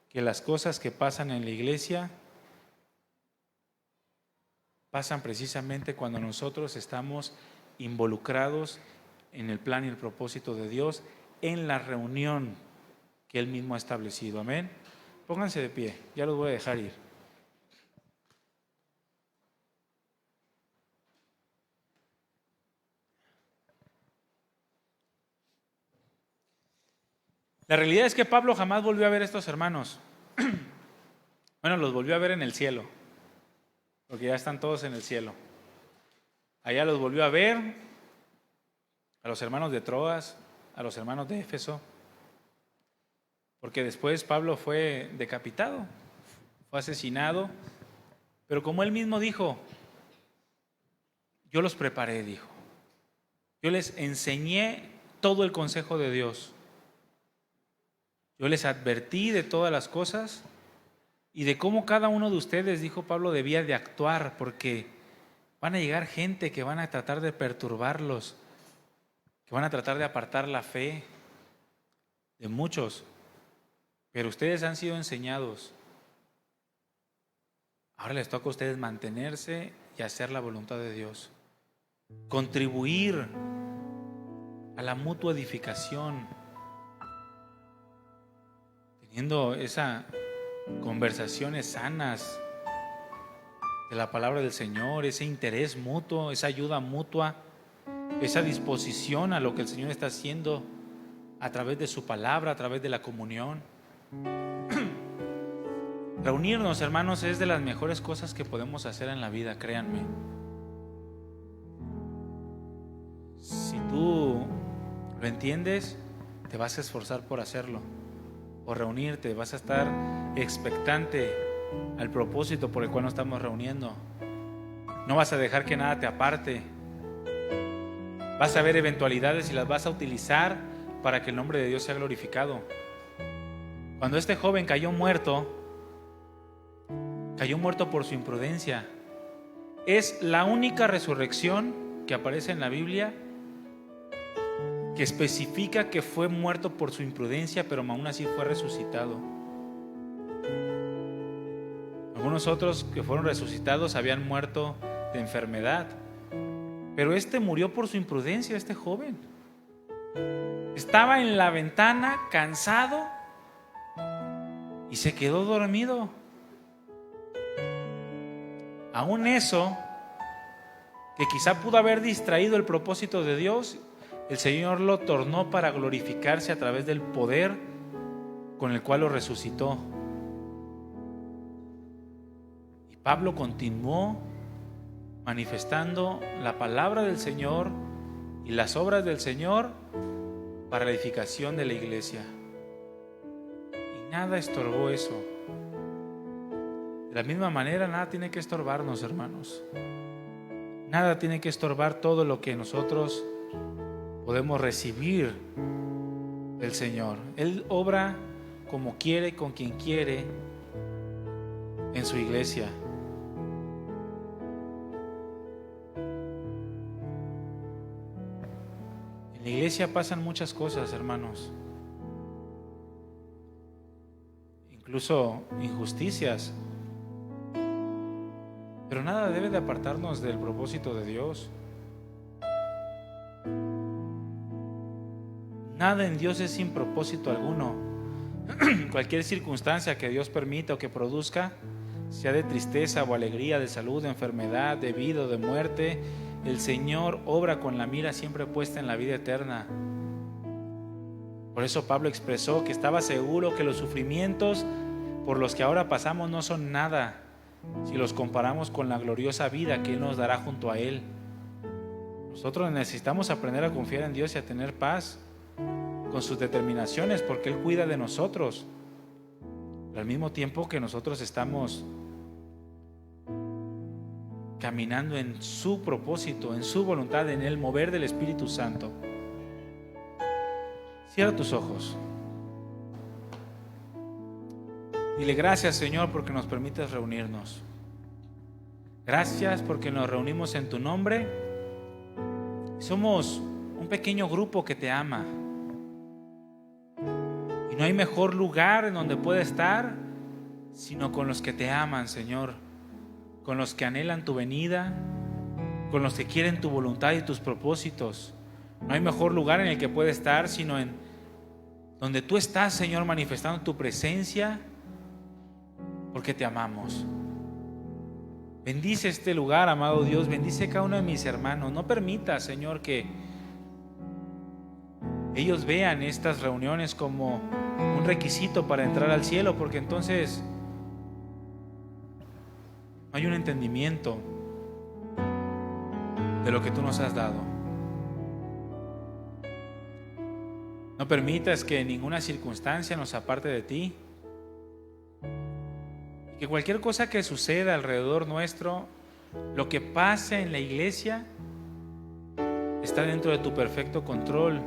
A: que las cosas que pasan en la iglesia pasan precisamente cuando nosotros estamos involucrados en el plan y el propósito de Dios, en la reunión que Él mismo ha establecido. Amén. Pónganse de pie, ya los voy a dejar ir. La realidad es que Pablo jamás volvió a ver a estos hermanos. Bueno, los volvió a ver en el cielo, porque ya están todos en el cielo. Allá los volvió a ver, a los hermanos de Troas, a los hermanos de Éfeso, porque después Pablo fue decapitado, fue asesinado, pero como él mismo dijo, yo los preparé, dijo. Yo les enseñé todo el consejo de Dios. Yo les advertí de todas las cosas y de cómo cada uno de ustedes, dijo Pablo, debía de actuar, porque van a llegar gente que van a tratar de perturbarlos, que van a tratar de apartar la fe de muchos, pero ustedes han sido enseñados. Ahora les toca a ustedes mantenerse y hacer la voluntad de Dios, contribuir a la mutua edificación, teniendo esas conversaciones sanas de la palabra del Señor, ese interés mutuo, esa ayuda mutua, esa disposición a lo que el Señor está haciendo a través de su palabra, a través de la comunión. Reunirnos, hermanos, es de las mejores cosas que podemos hacer en la vida, créanme. Si tú lo entiendes, te vas a esforzar por hacerlo, por reunirte, vas a estar expectante al propósito por el cual nos estamos reuniendo. No vas a dejar que nada te aparte. Vas a ver eventualidades y las vas a utilizar para que el nombre de Dios sea glorificado. Cuando este joven cayó muerto por su imprudencia. Es la única resurrección que aparece en la Biblia que especifica que fue muerto por su imprudencia, pero aún así fue resucitado. Algunos otros que fueron resucitados habían muerto de enfermedad, pero este murió por su imprudencia, este joven. Estaba en la ventana cansado y se quedó dormido. Aún eso, que quizá pudo haber distraído el propósito de Dios, el Señor lo tornó para glorificarse a través del poder con el cual lo resucitó. Y Pablo continuó manifestando la palabra del Señor y las obras del Señor para la edificación de la iglesia. Y nada estorbó eso. De la misma manera, nada tiene que estorbarnos, hermanos. Nada tiene que estorbar todo lo que nosotros podemos recibir del Señor. Él obra como quiere, con quien quiere, en su iglesia. En la iglesia pasan muchas cosas, hermanos. Incluso injusticias. Pero nada debe de apartarnos del propósito de Dios. Nada en Dios es sin propósito alguno. Cualquier circunstancia que Dios permita o que produzca, sea de tristeza o alegría, de salud, de enfermedad, de vida o de muerte, el Señor obra con la mira siempre puesta en la vida eterna. Por eso Pablo expresó que estaba seguro que los sufrimientos por los que ahora pasamos no son nada si los comparamos con la gloriosa vida que Él nos dará junto a Él. Nosotros necesitamos aprender a confiar en Dios y a tener paz con sus determinaciones, porque Él cuida de nosotros. pero al mismo tiempo que nosotros estamos caminando en su propósito, en su voluntad, en el mover del Espíritu Santo. Cierra tus ojos. Dile gracias, Señor, porque nos permites reunirnos. Gracias porque nos reunimos en tu nombre. Somos un pequeño grupo que te ama. Y no hay mejor lugar en donde pueda estar sino con los que te aman, Señor. Con los que anhelan tu venida, con los que quieren tu voluntad y tus propósitos. No hay mejor lugar en el que pueda estar sino en donde tú estás, Señor, manifestando tu presencia, porque te amamos. Bendice este lugar, amado Dios. Bendice cada uno de mis hermanos. No permita, Señor, que ellos vean estas reuniones como un requisito para entrar al cielo, porque entonces no hay un entendimiento de lo que tú nos has dado. No permitas que ninguna circunstancia nos aparte de ti. Que cualquier cosa que suceda alrededor nuestro, lo que pase en la iglesia, está dentro de tu perfecto control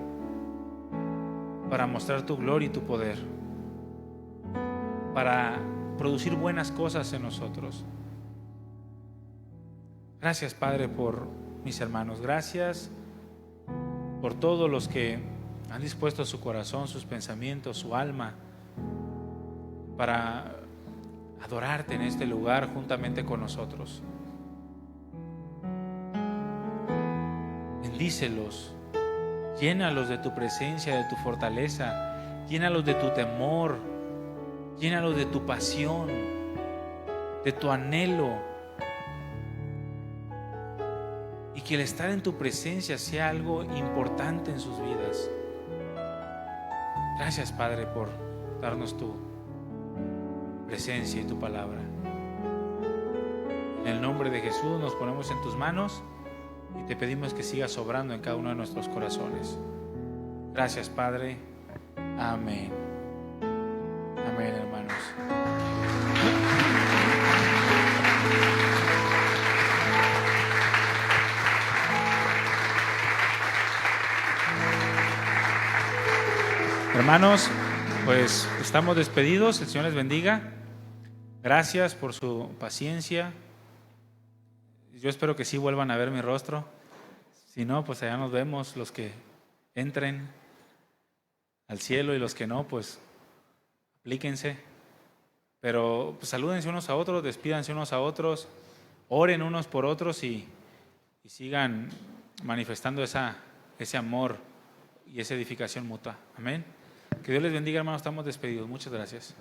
A: para mostrar tu gloria y tu poder, para producir buenas cosas en nosotros. Gracias, Padre, por mis hermanos. Gracias por todos los que han dispuesto su corazón, sus pensamientos, su alma para adorarte en este lugar juntamente con nosotros. Bendícelos, llénalos de tu presencia, de tu fortaleza, llénalos de tu temor, llénalos de tu pasión, de tu anhelo, y que el estar en tu presencia sea algo importante en sus vidas. Gracias, Padre, por darnos tu presencia y tu palabra. En el nombre de Jesús nos ponemos en tus manos y te pedimos que sigas obrando en cada uno de nuestros corazones. Gracias, Padre. Amén. Amén, hermanos. Hermanos, pues estamos despedidos. El Señor les bendiga. Gracias por su paciencia. Yo espero que sí vuelvan a ver mi rostro. Si no, pues allá nos vemos, los que entren al cielo, y los que no, pues aplíquense. Pero pues, salúdense unos a otros, despídanse unos a otros, oren unos por otros y sigan manifestando ese amor y esa edificación mutua. Amén. Que Dios les bendiga, hermanos. Estamos despedidos. Muchas gracias.